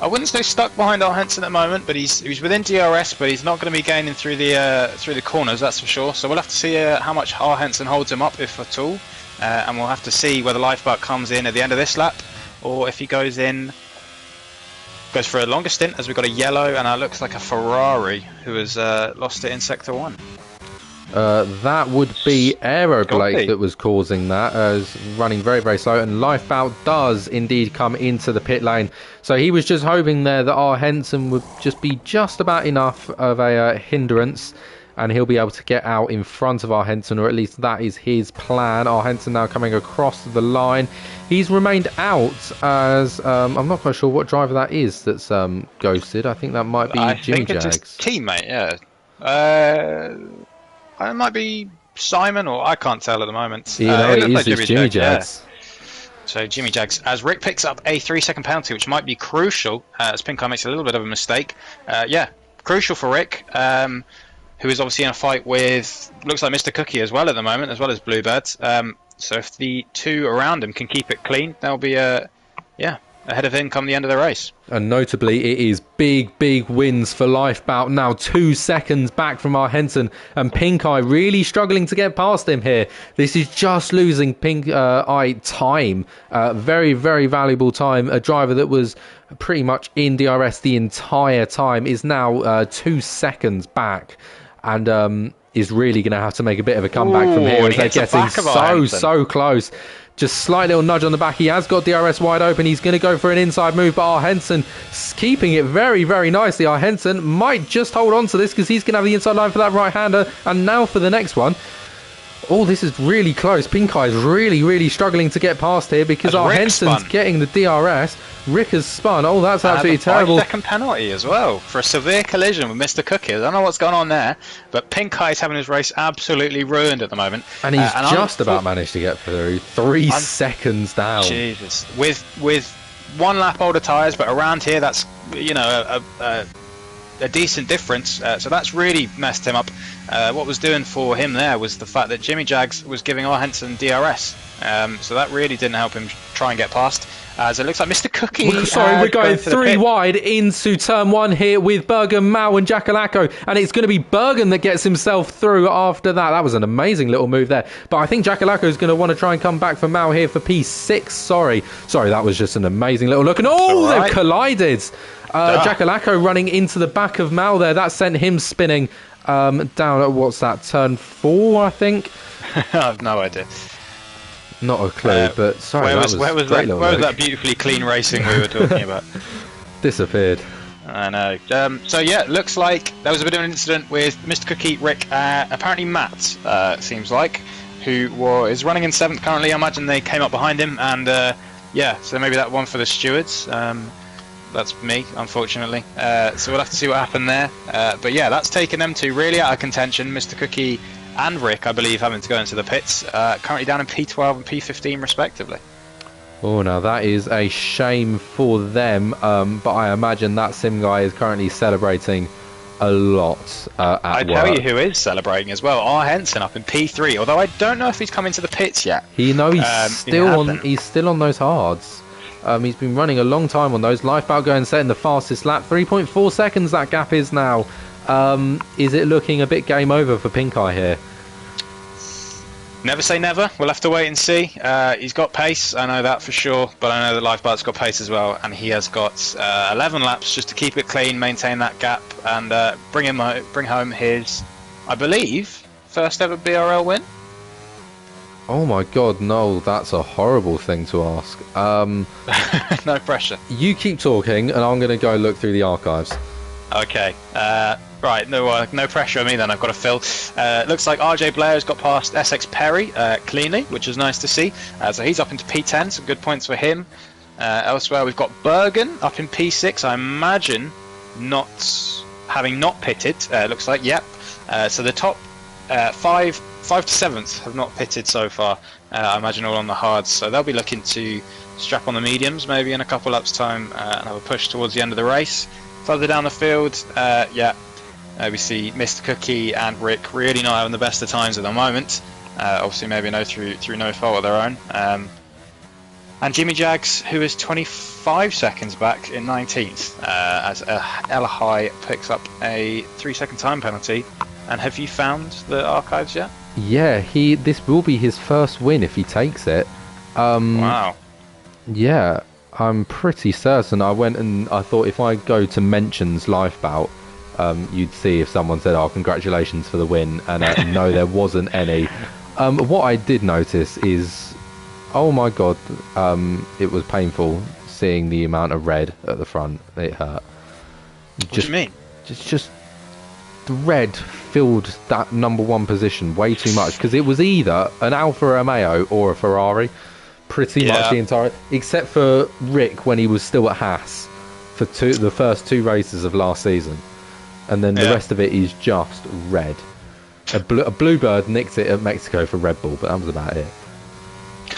I wouldn't say stuck behind our Henson at the moment, but he's within DRS, but he's not going to be gaining through the corners, that's for sure. So we'll have to see how much R Henson holds him up, if at all, and we'll have to see whether Lifebot comes in at the end of this lap, or if he goes for a longer stint, as we've got a yellow, and it looks like a Ferrari who has lost it in sector 1. That would be Aeroblake that was causing that, as running very, very slow, and Lifebout does indeed come into the pit lane. So he was just hoping there that our Henson would just be just about enough of a hindrance, and he'll be able to get out in front of our Henson, or at least that is his plan. Our Henson now coming across the line. He's remained out, as I'm not quite sure what driver that is that's ghosted. I think that might be Jimmy Jags. It's his teammate, yeah. It might be Simon, or I can't tell at the moment. It is Jimmy Jags. So Jimmy Jags, as Rick picks up a 3-second penalty, which might be crucial, as Pink Eye makes a little bit of a mistake. Yeah, crucial for Rick, who is obviously in a fight with, looks like Mr. Cookie as well at the moment, as well as Bluebird. So if the two around him can keep it clean, they'll be, ahead of him come the end of the race. And notably, it is big wins for Lifeboat now. 2 seconds back from our Henson, and Pink Eye really struggling to get past him here. This is just losing Pink Eye time. Very valuable time. A driver that was pretty much in DRS the entire time is now 2 seconds back, and is really going to have to make a bit of a comeback from here, as they're getting so close. Just slight little nudge on the back. He has got DRS wide open. He's going to go for an inside move, but our Henson keeping it very nicely. Our Henson might just hold on to this, because he's going to have the inside line for that right-hander. And now for the next one. Oh, this is really close. Pink Eye is really struggling to get past here, because our Henson's getting the DRS. Rick has spun. Oh, that's absolutely terrible. 5-second penalty as well for a severe collision with Mr. Cookie. I don't know what's going on there, but Pink Eye's having his race absolutely ruined at the moment. And he's just about managed to get through. 3 seconds down. Jesus. With 1 lap older tyres, but around here, that's, you know, a decent difference. So that's really messed him up. What was doing for him there was the fact that Jimmy Jags was giving our Henson DRS. So that really didn't help him try and get past. As it looks like Mr. Cookie. We're going 3 wide into turn 1 here with Bergen, Mao and Jackalacco, and it's going to be Bergen that gets himself through after that. That was an amazing little move there, but I think Jackalacco is going to want to try and come back for Mao here for P6. Sorry, that was just an amazing little look, and they've collided. Jackalacco running into the back of Mao there. That sent him spinning down at, what's that, turn 4, I think. I have no idea. Not a clue, but sorry. Where was that beautifully clean racing we were talking about? Disappeared. I know. So yeah, looks like there was a bit of an incident with Mr. Cookie, Rick, apparently Matt, seems like, who is running in 7th currently. I imagine they came up behind him, and so maybe that one for the stewards. That's me, unfortunately. So we'll have to see what happened there. But yeah, that's taken them two really out of contention. Mr. Cookie and Rick, I believe, having to go into the pits, currently down in P12 and P15 respectively. Oh, now that is a shame for them, but I imagine that sim guy is currently celebrating a lot at work. I tell you who is celebrating as well, R. Henson up in P3, although I don't know if he's come into the pits yet. He's still on those hards. He's been running a long time on those. Lifeboat going setting the fastest lap. 3.4 seconds that gap is now. Is it looking a bit game over for Pink Eye here? Never say never. We'll have to wait and see. He's got pace, I know that for sure, but I know that Lifeboat's got pace as well, and he has got 11 laps just to keep it clean, maintain that gap, and bring home his, I believe, first ever BRL win. Oh my god, no, that's a horrible thing to ask. No pressure. You keep talking, and I'm going to go look through the archives. Okay. Right, no pressure on me then, I've got to fill. Looks like RJ Blair has got past SX Perry cleanly, which is nice to see. So he's up into P10, some good points for him. Elsewhere we've got Bergen up in P6, I imagine having not pitted, looks like, yep. So the top 5 to 7th have not pitted so far, I imagine all on the hards, so they'll be looking to strap on the mediums maybe in a couple laps time and have a push towards the end of the race. Further down the field, we see Mr. Cookie and Rick really not having the best of times at the moment. Obviously, maybe through no fault of their own. And Jimmy Jags, who is 25 seconds back in 19th, as Ella High picks up a 3-second time penalty. And have you found the archives yet? Yeah, this will be his first win if he takes it. Wow. Yeah. I'm pretty certain. I went and I thought if I go to mentions Lifebout, you'd see if someone said, "Oh, congratulations for the win," and no, there wasn't any. What I did notice is, oh my god, it was painful seeing the amount of red at the front. It hurt. What do you mean? Just the red filled that number 1 position way too much, because it was either an Alfa Romeo or a Ferrari. Pretty much the entire, except for Rick when he was still at Haas for the first 2 races of last season, and then the rest of it is just red. A Bluebird nicked it at Mexico for Red Bull, but that was about it.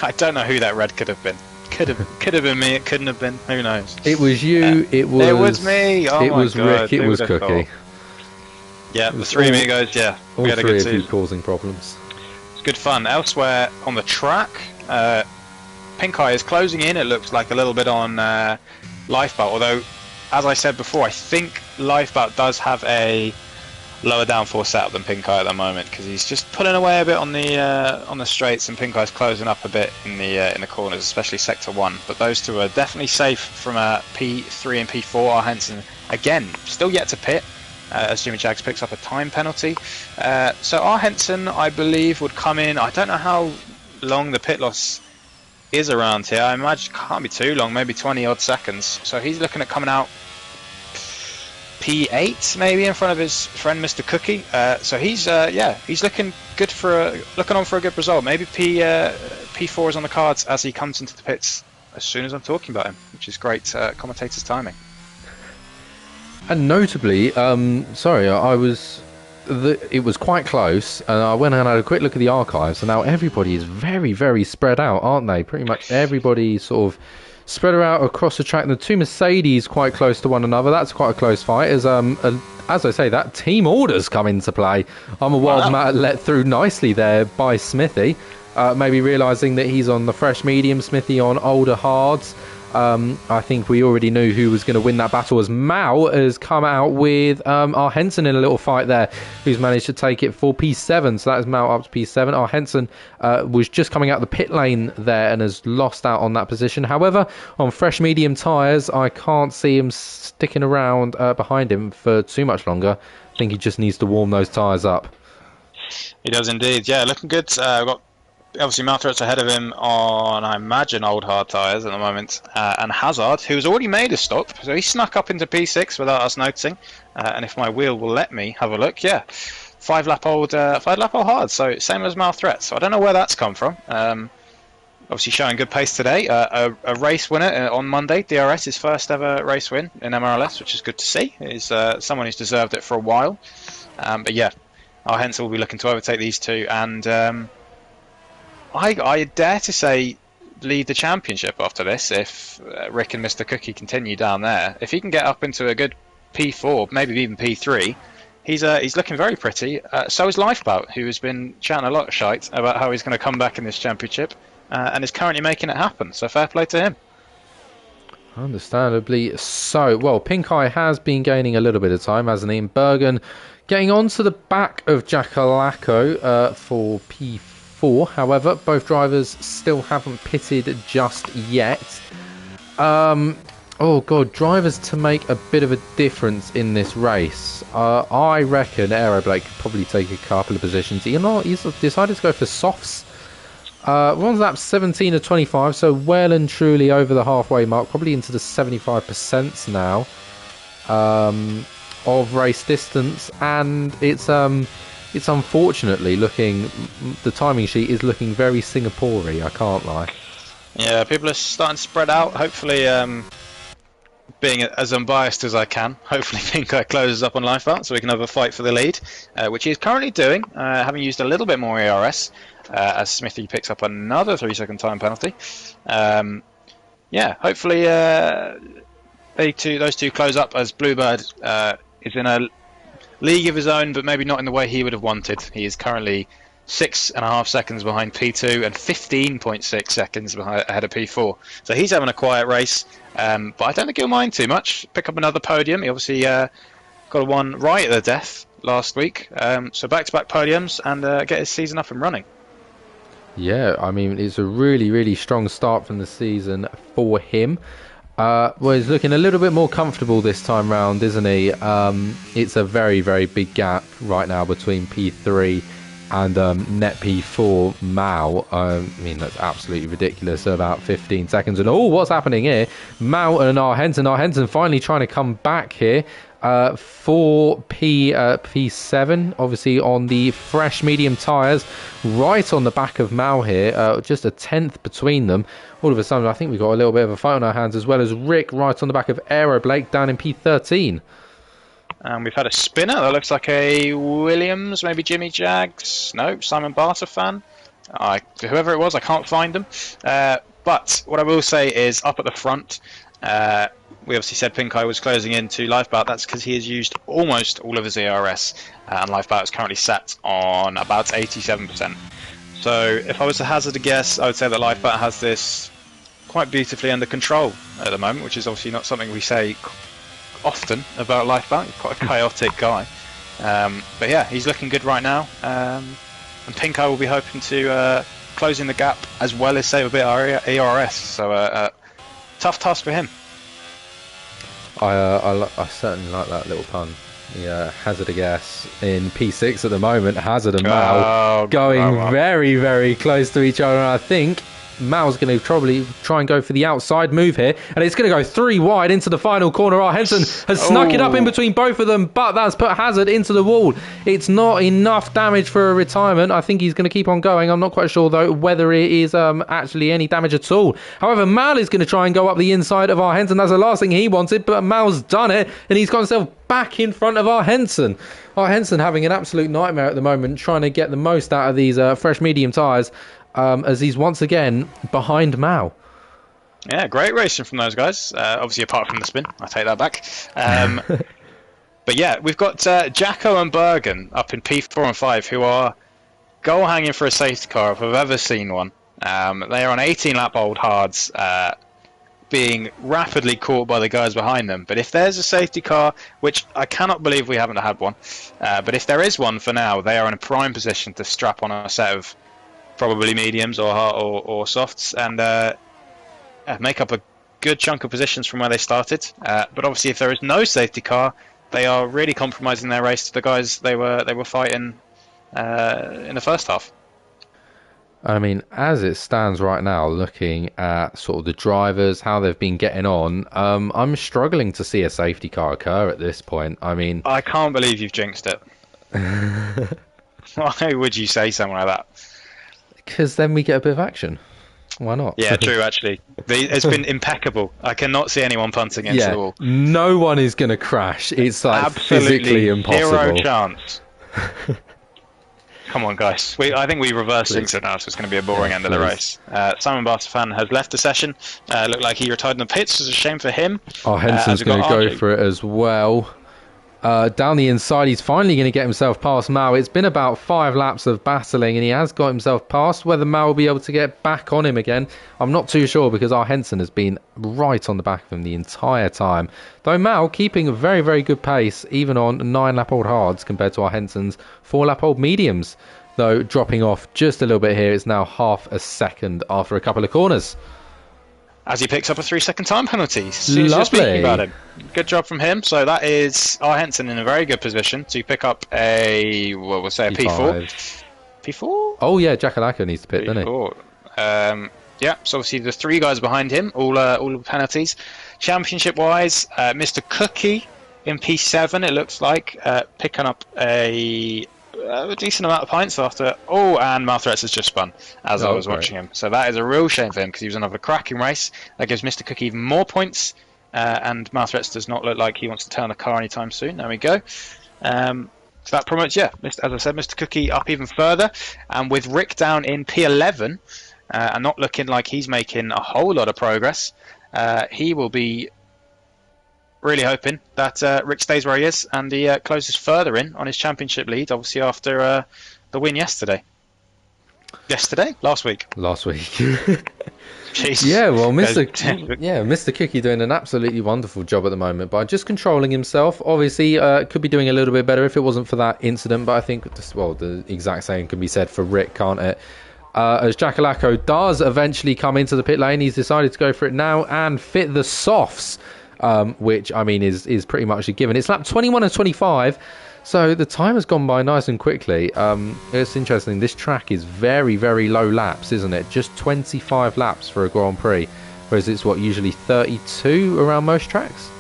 I don't know who that red could have been. Could have been me. It couldn't have been. Who knows? It was you. It was me. Oh it my was God, Rick. It who was would have Cookie. thought? Yeah, It the was three all- amigos. Yeah, All we had a three good of you season. causing problems. It's good fun. Elsewhere on the track, Pink Eye is closing in. It looks like a little bit on Lifeboat, although, as I said before, I think Lifeboat does have a lower downforce setup than Pink Eye at the moment, because he's just pulling away a bit on the straights, and Pink Eye's closing up a bit in the corners, especially sector 1. But those two are definitely safe from P3 and P4. Our Henson again still yet to pit, as Jimmy Jags picks up a time penalty. So our Henson, I believe, would come in. I don't know how long the pit loss is around here. I imagine it can't be too long, maybe 20 odd seconds. So he's looking at coming out P8 maybe in front of his friend Mr. Cookie. So he's looking good looking on for a good result. Maybe P4 is on the cards as he comes into the pits as soon as I'm talking about him, which is great commentator's timing. And notably, it was quite close, and I went and had a quick look at the archives, and now everybody is very, very spread out, aren't they? Pretty much everybody sort of spread out across the track. The two Mercedes quite close to one another. That's quite a close fight. As I say, that team orders come into play. I'm a wild Matt let through nicely there by Smithy. Maybe realising that he's on the fresh medium, Smithy on older hards. I think we already knew who was going to win that battle, as Mao has come out with our Henson in a little fight there, who's managed to take it for P7. So that is Mao up to P7. Our Henson was just coming out the pit lane there and has lost out on that position. However, on fresh medium tyres, I can't see him sticking around behind him for too much longer. I think he just needs to warm those tyres up. He does indeed. Yeah, looking good. We've got obviously Malthreat's ahead of him on, I imagine, old hard tyres at the moment, and Hazard, who's already made a stop, so he snuck up into P6 without us noticing. And if my wheel will let me have a look, yeah, 5 lap old hard, so same as Malthreat. So I don't know where that's come from. Obviously showing good pace today. A race winner on Monday, DRS, his first ever race win in MRLS, which is good to see. He's someone who's deserved it for a while. But yeah, our Henson will be looking to overtake these two, and I dare to say lead the championship after this if Rick and Mr. Cookie continue down there. If he can get up into a good P4, maybe even P3, he's looking very pretty. So is Lifeboat, who has been chatting a lot of shite about how he's going to come back in this championship, and is currently making it happen. So fair play to him. Understandably so. Well, Pink Eye has been gaining a little bit of time, hasn't he? And Bergen getting onto the back of Jackalacco for P4. However, both drivers still haven't pitted just yet. Oh god, drivers to make a bit of a difference in this race. I reckon Aero Blake could probably take a couple of positions. You know, he's decided to go for softs. We're on lap 17 of 25, so well and truly over the halfway mark, probably into the 75% now of race distance, and it's unfortunately looking, the timing sheet is looking very Singaporean, I can't lie. Yeah, people are starting to spread out. Hopefully, being as unbiased as I can, hopefully Pink Eye closes up on Lifeboat so we can have a fight for the lead, which he is currently doing, having used a little bit more ERS, as Smithy picks up another 3-second time penalty. Yeah, hopefully those two close up, as Bluebird is in a league of his own, but maybe not in the way he would have wanted. He is currently 6.5 seconds behind P2 and 15.6 seconds ahead of P4. So he's having a quiet race, but I don't think he'll mind too much. Pick up another podium. He obviously got a one right at the death last week. So back-to-back podiums and get his season up and running. Yeah, I mean, it's a really, really strong start from the season for him. Well, he's looking a little bit more comfortable this time round, isn't he? It's a very, very big gap right now between P3 and net P4 Mao. I mean, that's absolutely ridiculous. About 15 seconds. And oh, what's happening here? Mao and our Henson finally trying to come back here for P7, obviously on the fresh medium tyres, right on the back of Mao here, just a tenth between them. All of a sudden, I think we've got a little bit of a fight on our hands, as well as Rick right on the back of Aero Blake down in P13. And we've had a spinner that looks like a Williams, maybe Jimmy Jags. No, Simon Barter fan. Whoever it was, I can't find them. But what I will say is, up at the front, we obviously said Pinkai was closing into Lifebout. That's because he has used almost all of his ERS, and Lifebout is currently set on about 87%. So if I was to hazard a guess, I would say that Lifebout has this quite beautifully under control at the moment, which is obviously not something we say often about Lifebout. He's quite a chaotic guy. But yeah, he's looking good right now. And Pinkai will be hoping to close in the gap as well as save a bit of ERS. So tough task for him. I certainly like that little pun. Yeah, Hazard a guess in P6 at the moment. Hazard and Mal going very, very close to each other. And I think Mal's going to probably try and go for the outside move here, and it's going to go 3 wide into the final corner. Henson has snuck it up in between both of them, but that's put Hazard into the wall. It's not enough damage for a retirement. I think he's going to keep on going. I'm not quite sure though whether it is actually any damage at all. However, Mal is going to try and go up the inside of Henson. That's the last thing he wanted, but Mal's done it, and he's got himself back in front of Henson. Henson having an absolute nightmare at the moment, trying to get the most out of these fresh medium tyres. As he's once again behind Mao. Yeah, great racing from those guys. Obviously, apart from the spin, I take that back. But yeah, we've got Jacko and Bergen up in P4 and 5, who are goal hanging for a safety car if I've ever seen one. They are on 18-lap old hards, being rapidly caught by the guys behind them. But if there's a safety car, which I cannot believe we haven't had one, but if there is one for now, they are in a prime position to strap on a set of probably mediums or softs, and make up a good chunk of positions from where they started. But obviously, if there is no safety car, they are really compromising their race to the guys they were fighting in the first half. I mean, as it stands right now, looking at sort of the drivers, how they've been getting on, I'm struggling to see a safety car occur at this point. I mean, I can't believe you've jinxed it. Why would you say something like that? Because then we get a bit of action. Why not? Yeah, true, actually. It's been impeccable. I cannot see anyone punting into the wall. No one is going to crash. It's like absolutely physically impossible. Zero chance. Come on, guys. I think we reversed things now, so it's going to be a boring end of the race. Simon Bartafan has left the session. Looked like he retired in the pits. It's a shame for him. Henson's going to go for it as well. Down the inside, he's finally going to get himself past Mao. It's been about 5 laps of battling, and he has got himself past. Whether Mao will be able to get back on him again, I'm not too sure, because Henson has been right on the back of him the entire time. Though Mao keeping a very, very good pace, even on 9-lap-old hards compared to Henson's 4-lap-old mediums. Though dropping off just a little bit here, it's now half a second after a couple of corners. As he picks up a 3-second time penalty. Lovely. Speaking about him. Good job from him. So that is Henson in a very good position to pick up a, well, we'll say a P4. P4? Oh, yeah, Jackalaka needs to pit, doesn't he? Yeah, so obviously the 3 guys behind him, all penalties. Championship-wise, Mr. Cookie in P7, it looks like, picking up a decent amount of points after. And Malthreats has just spun as I was watching him. So that is a real shame for him, because he was another cracking race. That gives Mr. Cook even more points, and Malthreats does not look like he wants to turn the car anytime soon. There we go. So that promotes, as I said, Mr. Cookie up even further, and with Rick down in P11 and not looking like he's making a whole lot of progress, he will be really hoping that Rick stays where he is, and he closes further in on his championship lead, obviously after the win yesterday. Last week. Jesus. Yeah, well, Mr. Cookie doing an absolutely wonderful job at the moment by just controlling himself. Obviously, could be doing a little bit better if it wasn't for that incident, but I think, the exact same can be said for Rick, can't it? As Jackalako does eventually come into the pit lane, he's decided to go for it now and fit the softs. Which, I mean, is pretty much a given. It's lap 21 and 25, so the time has gone by nice and quickly. It's interesting, this track is very, very low laps, isn't it? Just 25 laps for a Grand Prix, whereas it's, usually 32 around most tracks?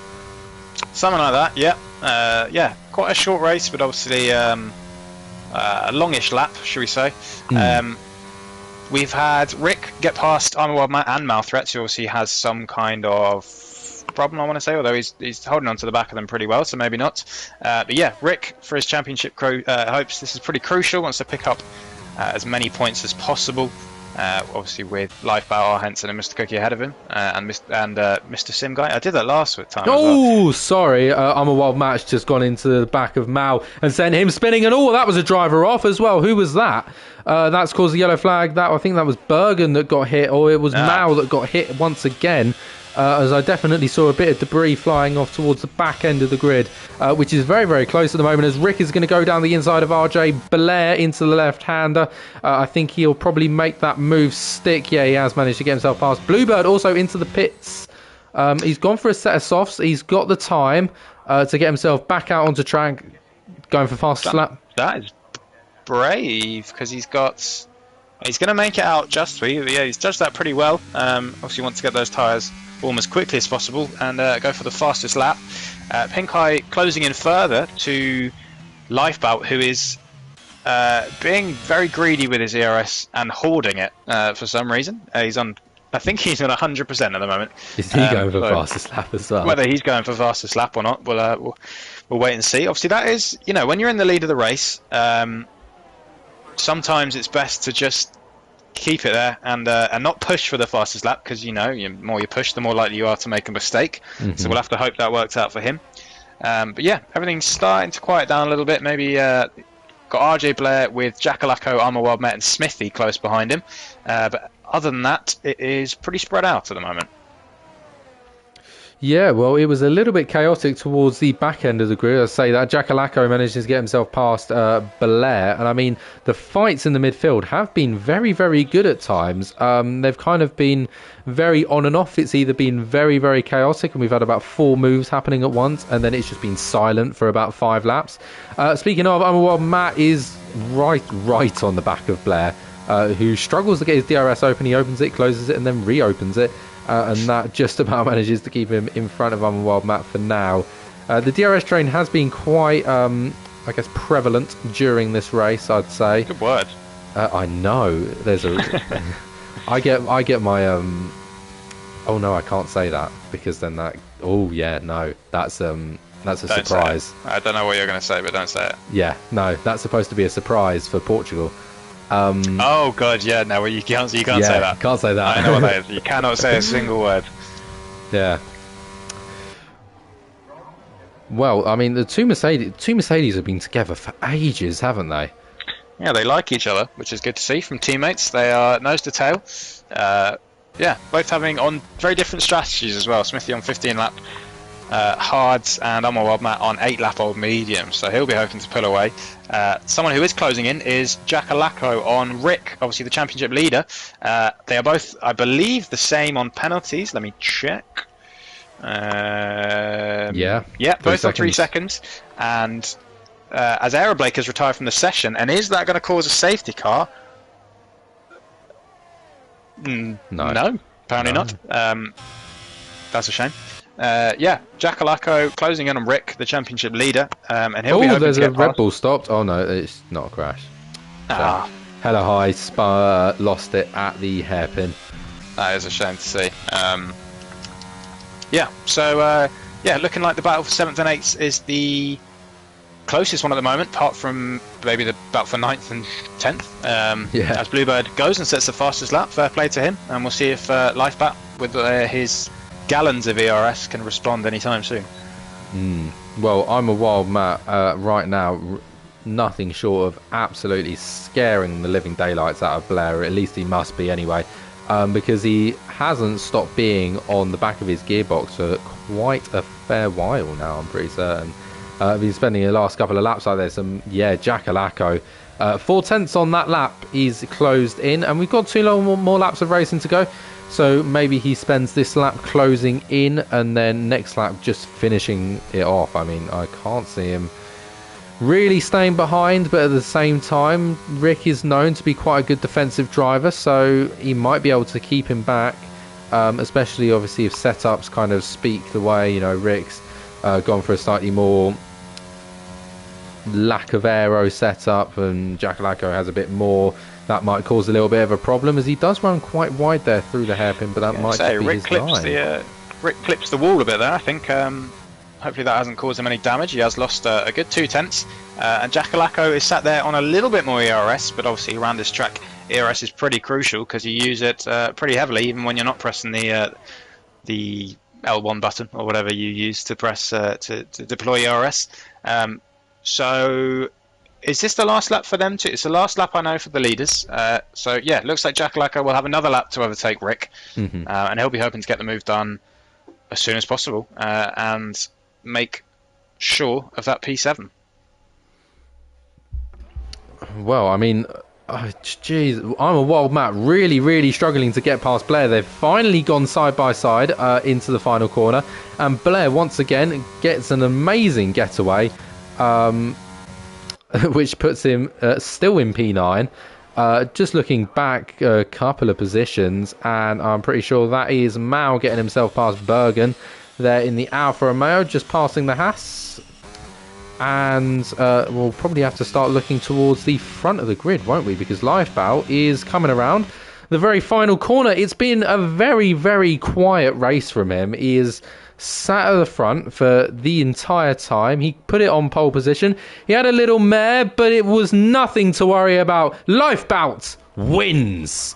Something like that, yeah. Quite a short race, but obviously a longish lap, should we say. We've had Rick get past Armour Wild and Malthreats, who obviously has some kind of problem, I want to say, although he's holding on to the back of them pretty well, so maybe not. But yeah, Rick, for his championship hopes, this is pretty crucial, wants to pick up as many points as possible. obviously with Lifeboat, R. Henson, and Mr. Cookie ahead of him, and Mr. Sim Guy. I did that last time as well. Oh, sorry. I'm a Wild Match just gone into the back of Mal and sent him spinning, and that was a driver off as well. Who was that? That's caused the yellow flag. I think that was Bergen that got hit, or it was Mal that got hit once again. As I definitely saw a bit of debris flying off towards the back end of the grid, which is very, very close at the moment, as Rick is going to go down the inside of RJ Blair into the left-hander. I think he'll probably make that move stick. Yeah, he has managed to get himself past. Bluebird also into the pits. He's gone for a set of softs. He's got the time to get himself back out onto track, going for fastest lap. That is brave, because he's going to make it out justly. Yeah, he's judged that pretty well. Obviously wants to get those tyres warm as quickly as possible and go for the fastest lap. Pink Eye closing in further to Lifeboat, who is being very greedy with his ERS and hoarding it for some reason. I think he's on 100% at the moment. Is he going for fastest lap as well? Whether he's going for fastest lap or not, we'll wait and see. Obviously, that is, when you're in the lead of the race, sometimes it's best to just keep it there and not push for the fastest lap, because the more you push, the more likely you are to make a mistake. So we'll have to hope that works out for him. But yeah, everything's starting to quiet down a little bit. Maybe got RJ Blair with Jackalacco, Armour Wild Met, and Smithy close behind him. But other than that, it is pretty spread out at the moment. Yeah, well, it was a little bit chaotic towards the back end of the grid. I say that Jackalacco manages to get himself past Belair, and I mean, the fights in the midfield have been very, very good at times. They've kind of been very on and off. It's either been very, very chaotic, and we've had about 4 moves happening at once, and then it's just been silent for about 5 laps. Speaking of, Wild Matt is right on the back of Blair, who struggles to get his DRS open. He opens it, closes it, and then reopens it. And that just about manages to keep him in front of Wild Matt for now. The DRS train has been quite, I guess, prevalent during this race, I'd say. Good word. I know. There's a. I get my. Oh no, I can't say that, because then that. Oh yeah, no, that's a don't surprise. I don't know what you're going to say, but don't say it. Yeah, no, that's supposed to be a surprise for Portugal. Oh god, yeah, no, you can't say that. Can't say that. I know what that is. You cannot say a single word. Yeah. Well, I mean, the two Mercedes have been together for ages, haven't they? Yeah, they like each other, which is good to see from teammates. They are nose to tail. Yeah, both having on very different strategies as well. Smithy on 15 lap hards and Armour Wild Matt on 8 lap old medium, so he'll be hoping to pull away. Someone who is closing in is Jackalacco on Rick, obviously the championship leader. They are both, I believe, the same on penalties. Let me check. Yeah, both on 3 seconds. And as Aeroblake has retired from the session, and is that going to cause a safety car? No, apparently not. That's a shame. Yeah, Jackalacco closing in on Rick, the championship leader, and he'll be hoping there's to get a Red past. Bull stopped. Oh no, it's not a crash. Ah, Hella High Spa lost it at the hairpin. that is a shame to see. Yeah, so yeah, looking like the battle for 7th and 8th is the closest one at the moment, apart from maybe the battle for 9th and 10th. Yeah. As Bluebird goes and sets the fastest lap, fair play to him, and we'll see if Lifebat with his gallons of ERS can respond anytime soon. Well, I'm a Wild Matt right now. Nothing short of absolutely scaring the living daylights out of Blair. At least he must be anyway, because he hasn't stopped being on the back of his gearbox for quite a fair while now, I'm pretty certain. Been spending the last couple of laps like this. Jackalacco, 4/10 on that lap. He's closed in, and we've got 2 more laps of racing to go. So maybe he spends this lap closing in, and then next lap just finishing it off. I mean, I can't see him really staying behind, but at the same time, Rick is known to be quite a good defensive driver, so he might be able to keep him back, especially obviously if setups kind of speak the way, Rick's gone for a slightly more lack of aero setup, and Jackalacco has a bit more. That might cause a little bit of a problem, as he does run quite wide there through the hairpin, but that might just be his line. Rick clips the wall a bit there. I think Hopefully that hasn't caused him any damage. He has lost a good 2/10, and Jackalacco is sat there on a little bit more ERS, but obviously around this track, ERS is pretty crucial because you use it pretty heavily, even when you're not pressing the L1 button or whatever you use to press to deploy ERS. So is this the last lap for them too? It's the last lap, I know, for the leaders. So yeah, it looks like Jackalacco will have another lap to overtake Rick, and he'll be hoping to get the move done as soon as possible and make sure of that P7. Well, I mean, jeez, I'm a wild Matt, really struggling to get past Blair. They've finally gone side by side into the final corner, and Blair once again gets an amazing getaway, which puts him still in P9. Just looking back a couple of positions, and I'm pretty sure that is Mao getting himself past Bergen there in the Alfa Romeo, just passing the Haas. And we'll probably have to start looking towards the front of the grid, won't we? Because Lifebout is coming around the very final corner. It's been a very quiet race from him. He is sat at the front for the entire time. He put it on pole position. He had a little mare, but it was nothing to worry about. Lifebout wins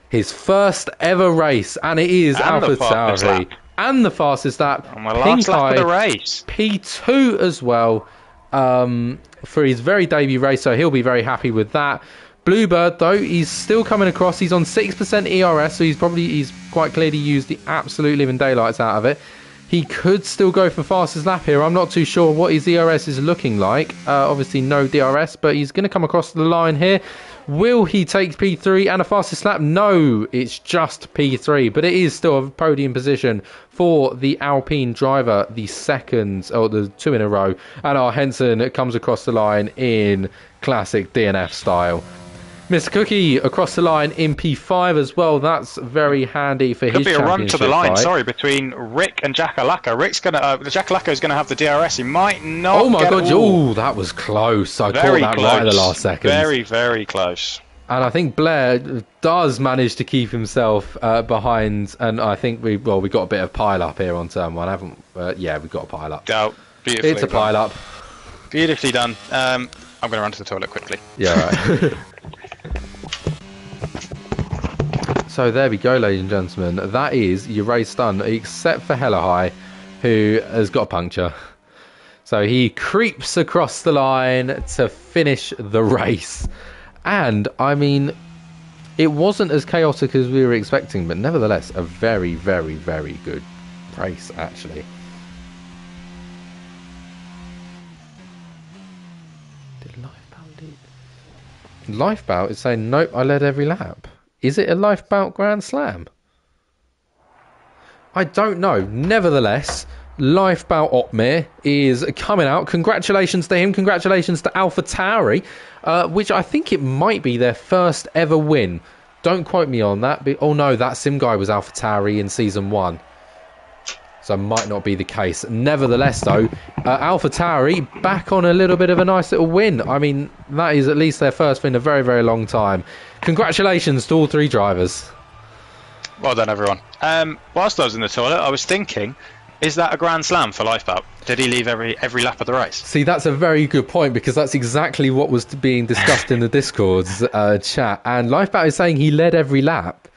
his first ever race, and it is AlphaTauri. And the fastest lap. And the last lap of the race. P2 as well for his very debut race, so he'll be very happy with that. Bluebird, though, he's still coming across. He's on 6% ERS, so he's quite clearly used the absolute living daylights out of it. He could still go for fastest lap here. I'm not too sure what his ERS is looking like. Obviously, no DRS, but he's going to come across the line here. Will he take P3 and a fastest lap? No, it's just P3, but it is still a podium position for the Alpine driver, the second, or the two in a row. And our Henson comes across the line in classic DNF style. Mr. Cookie across the line in P5 as well. That's very handy for his championship. Could be a run to the line, fight. sorry, between Rick and Jackalacco. Jackalacco is going to have the DRS. He might not. Oh my god! Oh, that was close. I caught that right at the last second. Very close. And I think Blair does manage to keep himself behind. And I think we got a bit of pile up here on turn one, haven't? Yeah, we got a pile up. Oh, beautifully. It's a pile up. Beautifully done. I'm going to run to the toilet quickly. Yeah, right. So there we go, ladies and gentlemen. That is your race done, except for Hella High, who has got a puncture. So he creeps across the line to finish the race. And, I mean, it wasn't as chaotic as we were expecting, but nevertheless, a very good race, actually. Did Lifebout lead? Lifebout is saying, nope, I led every lap. Is it a Lifebout Grand Slam? I don't know. Nevertheless, Lifebout Otmir is coming out. Congratulations to him. Congratulations to AlphaTauri, which I think it might be their first ever win. Don't quote me on that. But, oh no, that Sim guy was AlphaTauri in Season 1. So might not be the case. Nevertheless, though, AlphaTauri back on a little bit of a nice little win. I mean, that is at least their first win in a very long time. Congratulations to all three drivers. Well done, everyone. Whilst I was in the toilet, I was thinking, is that a Grand Slam for Lifebout? Did he leave every lap of the race? See, that's a very good point, because that's exactly what was being discussed in the Discord's chat. And Lifebout is saying he led every lap,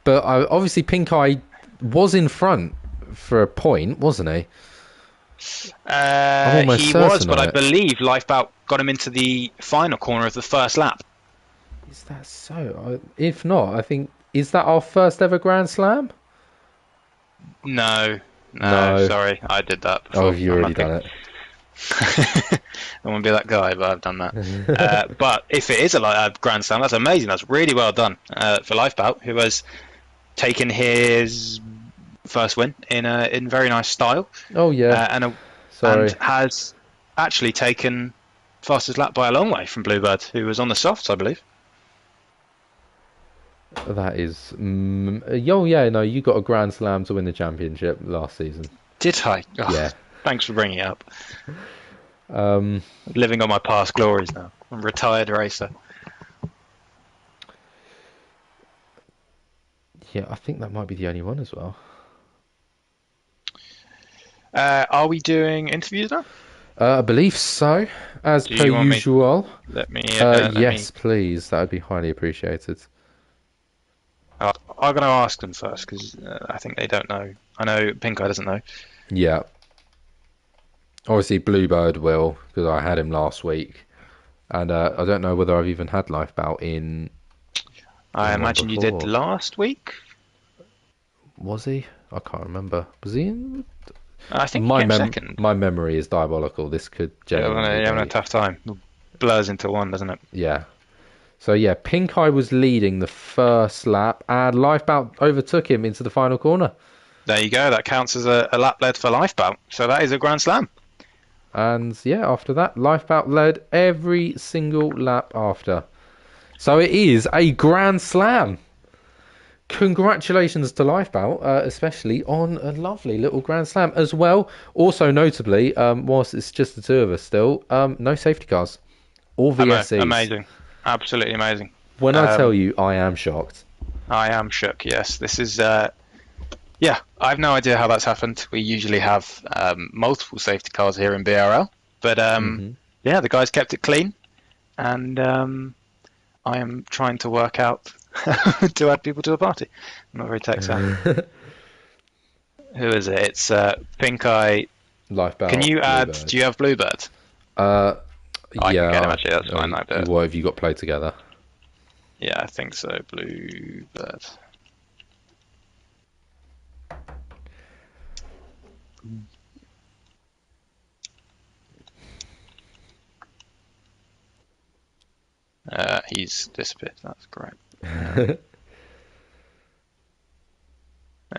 but obviously Pink Eye was in front for a point, wasn't he? He was, but I believe Lifebout got him into the final corner of the first lap. Is that so? If not, I think, is that our first ever Grand Slam? No, sorry, I did that before. Oh, you've already done it. I won't be that guy, but I've done that. But if it is a Grand Slam, that's amazing. That's really well done for Lifebout, who has taken his first win in very nice style. Oh yeah, and has actually taken fastest lap by a long way from Bluebird, who was on the softs, I believe. That is, you got a Grand Slam to win the championship last season. Did I? Oh, yeah. Thanks for bringing it up. Living on my past glories now. I'm a retired racer. Yeah, I think that might be the only one as well. Are we doing interviews now? I believe so, as Do per you want me? usual. Let me. Yes, please. That would be highly appreciated. I'm going to ask them first because I think they don't know. I know Pink Eye doesn't know. Yeah. Obviously, Bluebird will, because I had him last week. And I don't know whether I've even had Lifebout I in one imagine you did before. last week. Was he? I can't remember. Was he in? I think you came second. My memory is diabolical. This could genuinely You're having a be. tough time. It blurs into one, doesn't it? Yeah. So yeah, Pink Eye was leading the first lap, and Lifebout overtook him into the final corner. There you go. That counts as a lap led for Lifebout. So that is a Grand Slam. And yeah, after that, Lifebout led every single lap after. So it is a Grand Slam. Congratulations to Lifebout, especially on a lovely little Grand Slam as well. Also, notably, whilst it's just the two of us still, no safety cars or VSCs. Amazing. Absolutely amazing. When I tell Um, you, I am shocked. I am shook. Yes, this is. Yeah, I have no idea how that's happened. We usually have multiple safety cars here in BRL, but Hmm. yeah, the guys kept it clean, and I am trying to work out to add people to a party. I'm not very tech savvy. Who is it? It's Pink Eye. Can Lifebout, you add? Bluebird. Do you have Bluebird? Uh, I can get him yeah. actually. That's fine. I do it. What have you got played together? Yeah, I think so. Bluebird. He's disappeared. That's great. There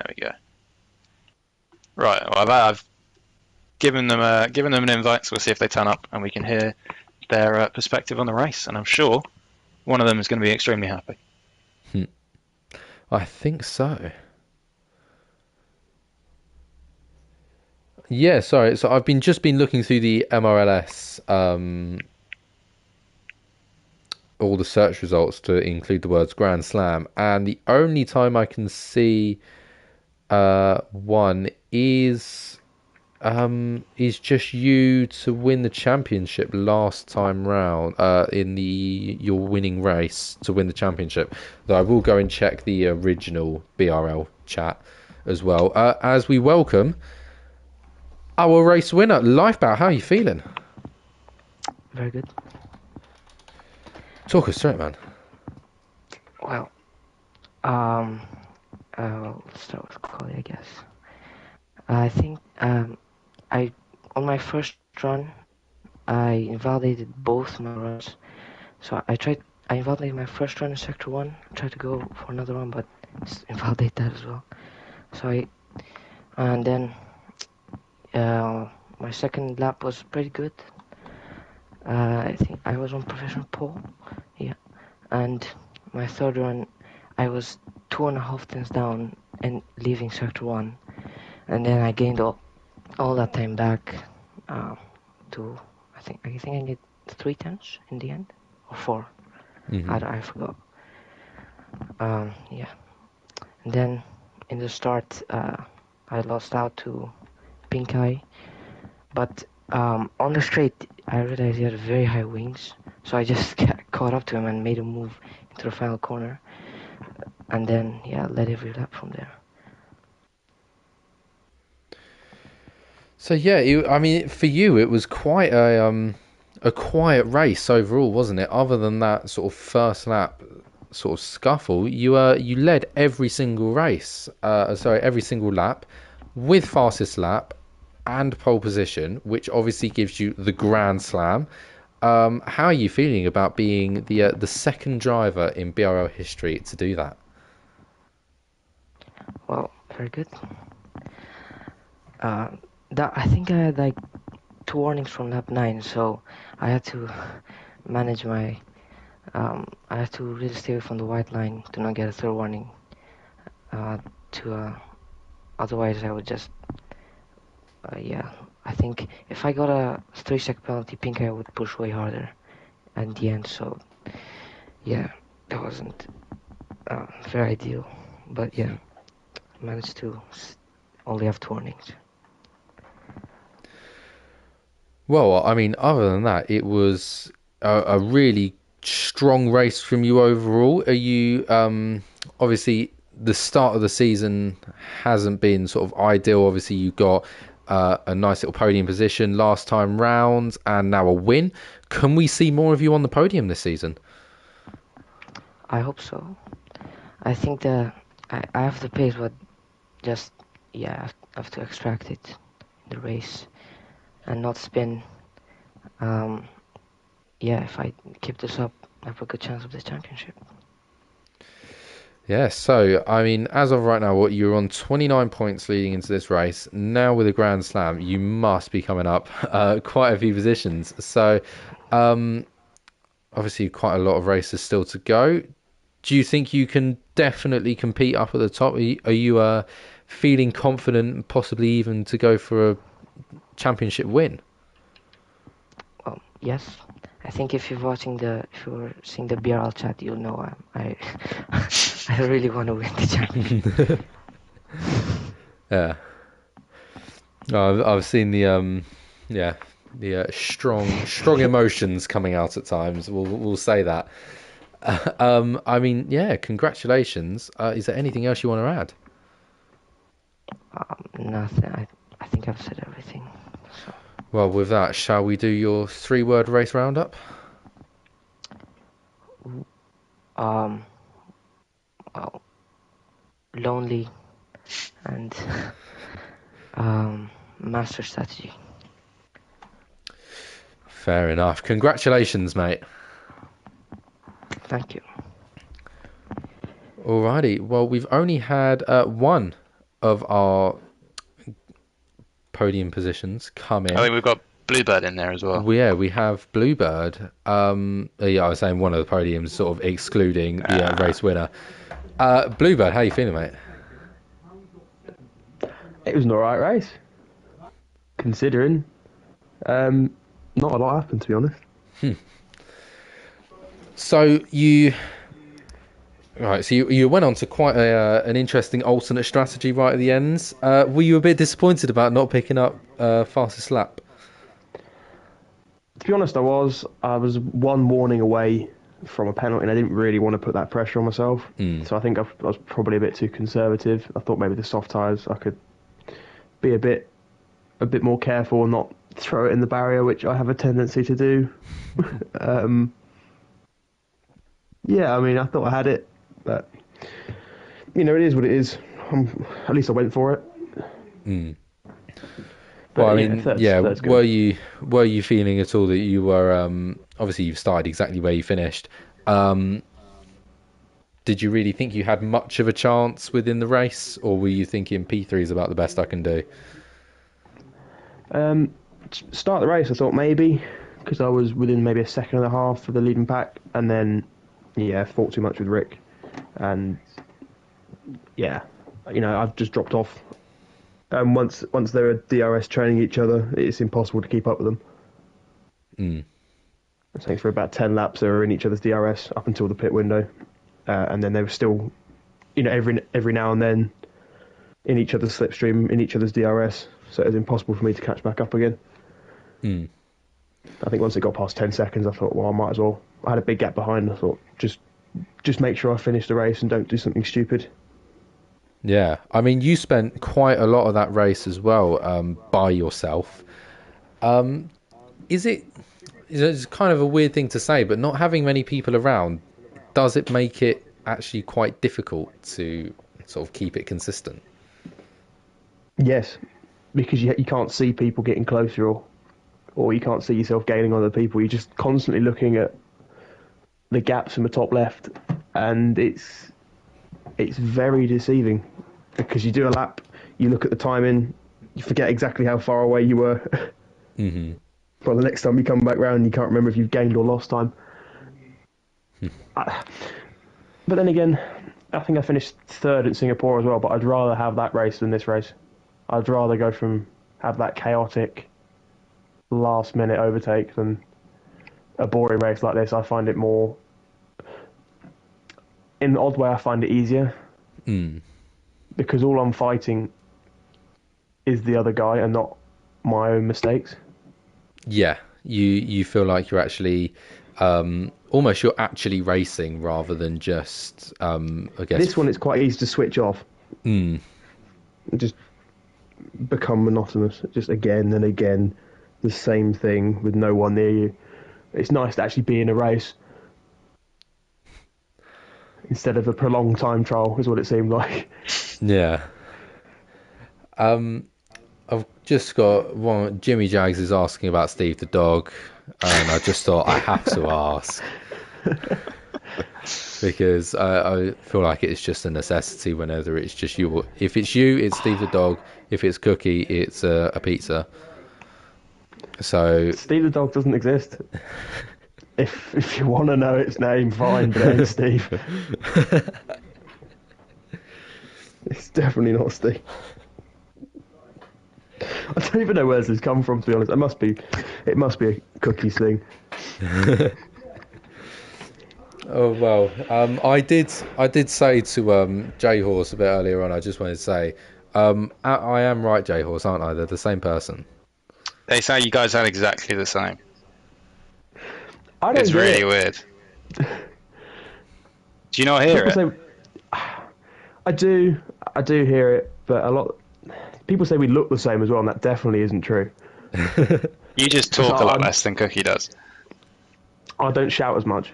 we go. Right. Well, I've given them an invite, so we'll see if they turn up, and we can hear their perspective on the race. And I'm sure one of them is going to be extremely happy. I think so. Yeah, sorry. So I've just been looking through the MRLS, all the search results to include the words Grand Slam, and the only time I can see one is just you to win the championship last time round in your winning race to win the championship. Though I will go and check the original BRL chat as well as we welcome our race winner, Lifebout. How are you feeling? Very good. Talk us through it, man. Well, um, let's start with quality, I guess. I think I on my first run, I invalidated both my runs. So I invalidated my first run in Sector 1, tried to go for another one, but invalidate that as well. And then my second lap was pretty good. I think I was on professional pole, yeah. And my third run, I was 2.5 tenths down and leaving Sector 1. And then I gained all that time back to, I think I gained 3 tenths in the end, or 4. Mm-hmm. I forgot. Yeah. And then in the start, I lost out to Pink Eye. But on the straight, I realized he had very high wings. So I just caught up to him and made him move into the final corner. And then, yeah, led every lap from there. So yeah, I mean, for you, it was quite a quiet race overall, wasn't it? Other than that sort of first lap sort of scuffle, you led every single race. Every single lap with fastest lap and pole position, which obviously gives you the Grand Slam. How are you feeling about being the second driver in BRL history to do that? Well, very good. That I think I had like 2 warnings from lap 9, so I had to manage my. I had to really stay away from the white line to not get a third warning. Otherwise I would just. Yeah, I think if I got a 3-second penalty, Pink Eye would push way harder at the end. So yeah, that wasn't very ideal. But yeah, managed to only have 2 warnings. Well, I mean, other than that, it was a really strong race from you overall. Are you obviously the start of the season hasn't been sort of ideal. Obviously, you got a nice little podium position last time round, and now a win. Can we see more of you on the podium this season? I hope so. I think I have the pace, but just yeah, I have to extract it in the race and not spin. Um, yeah, if I keep this up, I have a good chance of the championship. Yeah, so I mean, as of right now, what you're on 29 points leading into this race. Now with a Grand Slam, you must be coming up quite a few positions. So, um, obviously, quite a lot of races still to go. Do you think you can definitely compete up at the top? Are you feeling confident, possibly even to go for a championship win? Well, yes. I think if you were seeing the BRL chat, you'll know I really want to win the championship. Yeah, I've seen the yeah, the strong emotions coming out at times. We'll say that. I mean, yeah, congratulations. Is there anything else you want to add? Nothing. I think I've said everything. So, Well, with that, shall we do your three-word race roundup? um, well, lonely and master strategy. Fair enough. Congratulations, mate. Thank you. Alrighty. Well, we've only had one of our podium positions come I in. think we've got Bluebird in there as well. Yeah, we have Bluebird. Yeah, I was saying one of the podiums, sort of excluding the race winner. Bluebird, how you feeling, mate? It was an alright race, considering. Not a lot happened, to be honest. So you, right? So you went on to quite an interesting alternate strategy right at the end. Were you a bit disappointed about not picking up fastest lap? To be honest, I was one warning away from a penalty, and I didn't really want to put that pressure on myself. So I think I was probably a bit too conservative. I thought maybe the soft tyres I could be a bit more careful and not throw it in the barrier, which I have a tendency to do. um, yeah, I mean, I thought I had it, but it is what it is. At least I went for it. But Well, I yeah, mean, yeah. third's Were good. you feeling at all that you were obviously you've started exactly where you finished? Did you really think you had much of a chance within the race, or were you thinking P3 is about the best I can do? Start the race, I thought maybe because I was within maybe a second and a half of the leading pack, and then yeah, fought too much with Rick, and yeah, I've just dropped off. And once they're DRS training each other, it's impossible to keep up with them. I think for about 10 laps they were in each other's DRS up until the pit window, and then they were still, every now and then in each other's slipstream, in each other's DRS. So it was impossible for me to catch back up again. I think once it got past 10 seconds, I thought, well, I might as well. I had a big gap behind. I thought, just make sure I finish the race and don't do something stupid. Yeah, I mean, you spent quite a lot of that race as well by yourself. Is it? It's kind of a weird thing to say, but not having many people around, does it make it actually quite difficult to sort of keep it consistent? Yes, because you can't see people getting closer, or you can't see yourself gaining on other people. You're just constantly looking at the gaps in the top left, and it's very deceiving because you do a lap, you look at the timing, you forget exactly how far away you were. Well, the next time you come back round, you can't remember if you've gained or lost time. But then again, I think I finished third at Singapore as well, but I'd rather have that race than this race. I'd rather go from have that chaotic last minute overtake than a boring race like this. I find it more, in an odd way, I find it easier because all I'm fighting is the other guy and not my own mistakes. Yeah, you feel like you're actually almost you're actually racing rather than just I guess. This one, it's quite easy to switch off. Mm, Just become monotonous. Just again and again, the same thing with no one near you. It's nice to actually be in a race instead of a prolonged time trial, is what it seemed like. yeah. I've just got one. Jimmy Jags is asking about Steve the dog, and I just thought I have to ask because I feel like it's just a necessity whenever it's just you. If it's you, it's Steve the dog. If it's Cookie, it's a pizza. So Steve the dog doesn't exist. If you want to know its name, fine, but it ain't Steve. It's definitely not Steve. I don't even know where this has come from, to be honest. It must be a Cookies thing. oh well, I did say to J Horse a bit earlier on. I just wanted to say, I am right, J Horse, aren't I? They're the same person. They say you guys sound exactly the same. I don't It's get really it. weird. Do you not hear it? People say, I do hear it, but a lot people say we look the same as well, and that definitely isn't true. You just talk a lot I'm- less than Cookie does. I don't shout as much.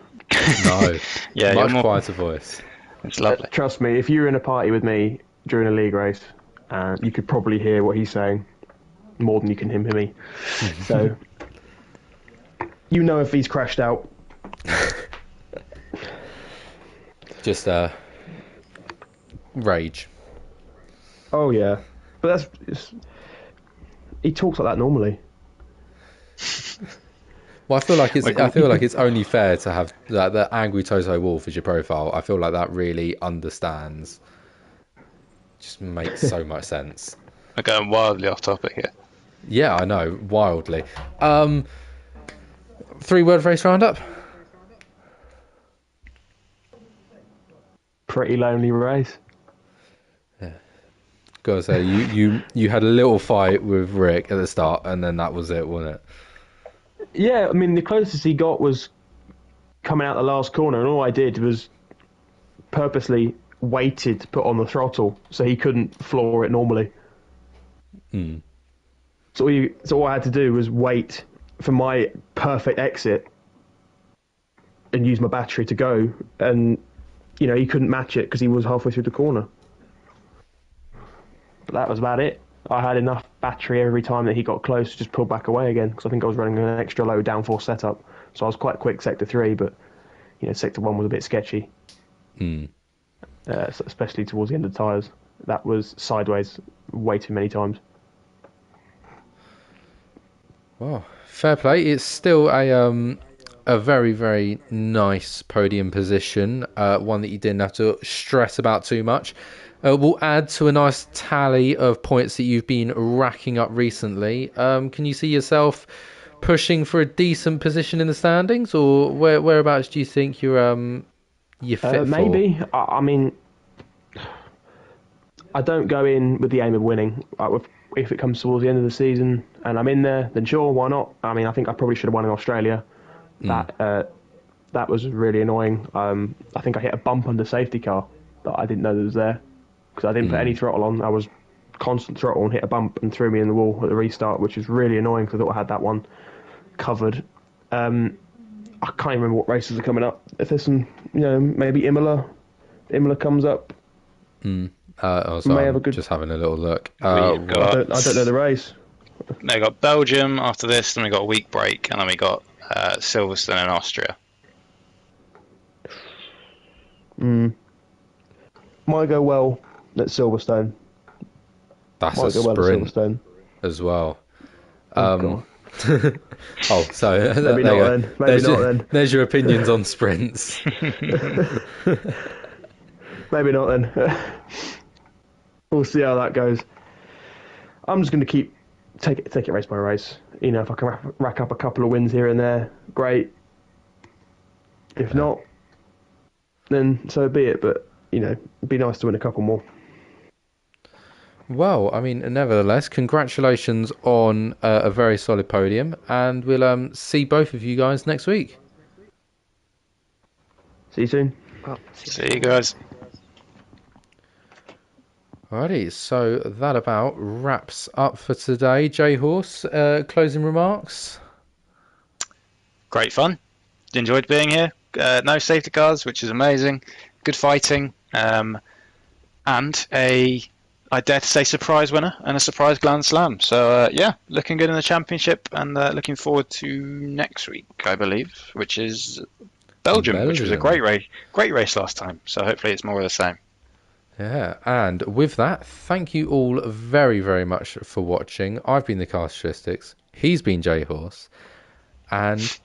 No, Yeah, you're much more- quieter voice. It's lovely. Trust me, if you're in a party with me during a league race, you could probably hear what he's saying more than you can hear me. So, you know if he's crashed out. Just rage. Oh yeah, but he talks like that normally. Well, I feel like it's only fair to have that the angry Toto Wolf as your profile. I feel like that really understands. Just makes so much sense. We're going wildly off topic here. Yeah, I know, wildly. 3-word race roundup. Pretty lonely race. Gotta say, you had a little fight with Rick at the start, and then that was it, wasn't it? Yeah, I mean the closest he got was coming out the last corner, and all I did was purposely waited to put on the throttle so he couldn't floor it normally. Hmm. So all I had to do was wait for my perfect exit and use my battery to go, and he couldn't match it because he was halfway through the corner. But that was about it. I had enough battery every time that he got close to just pull back away again because I think I was running an extra low downforce setup. So I was quite quick sector 3, but sector 1 was a bit sketchy. Hmm. Especially towards the end of the tyres. That was sideways way too many times. Well, fair play. It's still a very, very nice podium position. One that you didn't have to stress about too much. Will add to a nice tally of points that you've been racking up recently. Can you see yourself pushing for a decent position in the standings, or whereabouts do you think you're fit for? Maybe. I mean, I don't go in with the aim of winning. If it comes towards the end of the season and I'm in there, then sure, why not? I mean, I think I probably should have won in Australia. That was really annoying. I think I hit a bump under safety car that I didn't know that was there because I didn't put any throttle on. I was constant throttle and hit a bump and threw me in the wall at the restart, which was really annoying because I thought I had that one covered. I can't even remember what races are coming up. If there's some, maybe Imola comes up. May have a good... Just having a little look. I don't know the race. They got Belgium after this, then we got a week break, and then we got Silverstone in Austria. Might go well at Silverstone. That's Might a go sprint well at Silverstone. as well. God. Oh, so Maybe not then. Maybe not then. There's your opinions on sprints. Maybe not then. We'll see how that goes. I'm just going to take it race by race. If I can rack up a couple of wins here and there, great. If not, then so be it. But it'd be nice to win a couple more. Well, I mean, nevertheless, congratulations on a very solid podium, and we'll see both of you guys next week. See you soon. Well, See you guys. Alrighty, so that about wraps up for today. J Horse, closing remarks. Great fun. Enjoyed being here. No safety cars, which is amazing. Good fighting. And I dare to say, surprise winner and a surprise Grand Slam. So, yeah, looking good in the championship and looking forward to next week, I believe, which is Belgium, which was a Belgium. great race last time. So hopefully it's more of the same. Yeah, and with that, thank you all very, very much for watching. I've been the Castatistics. He's been J Horse. And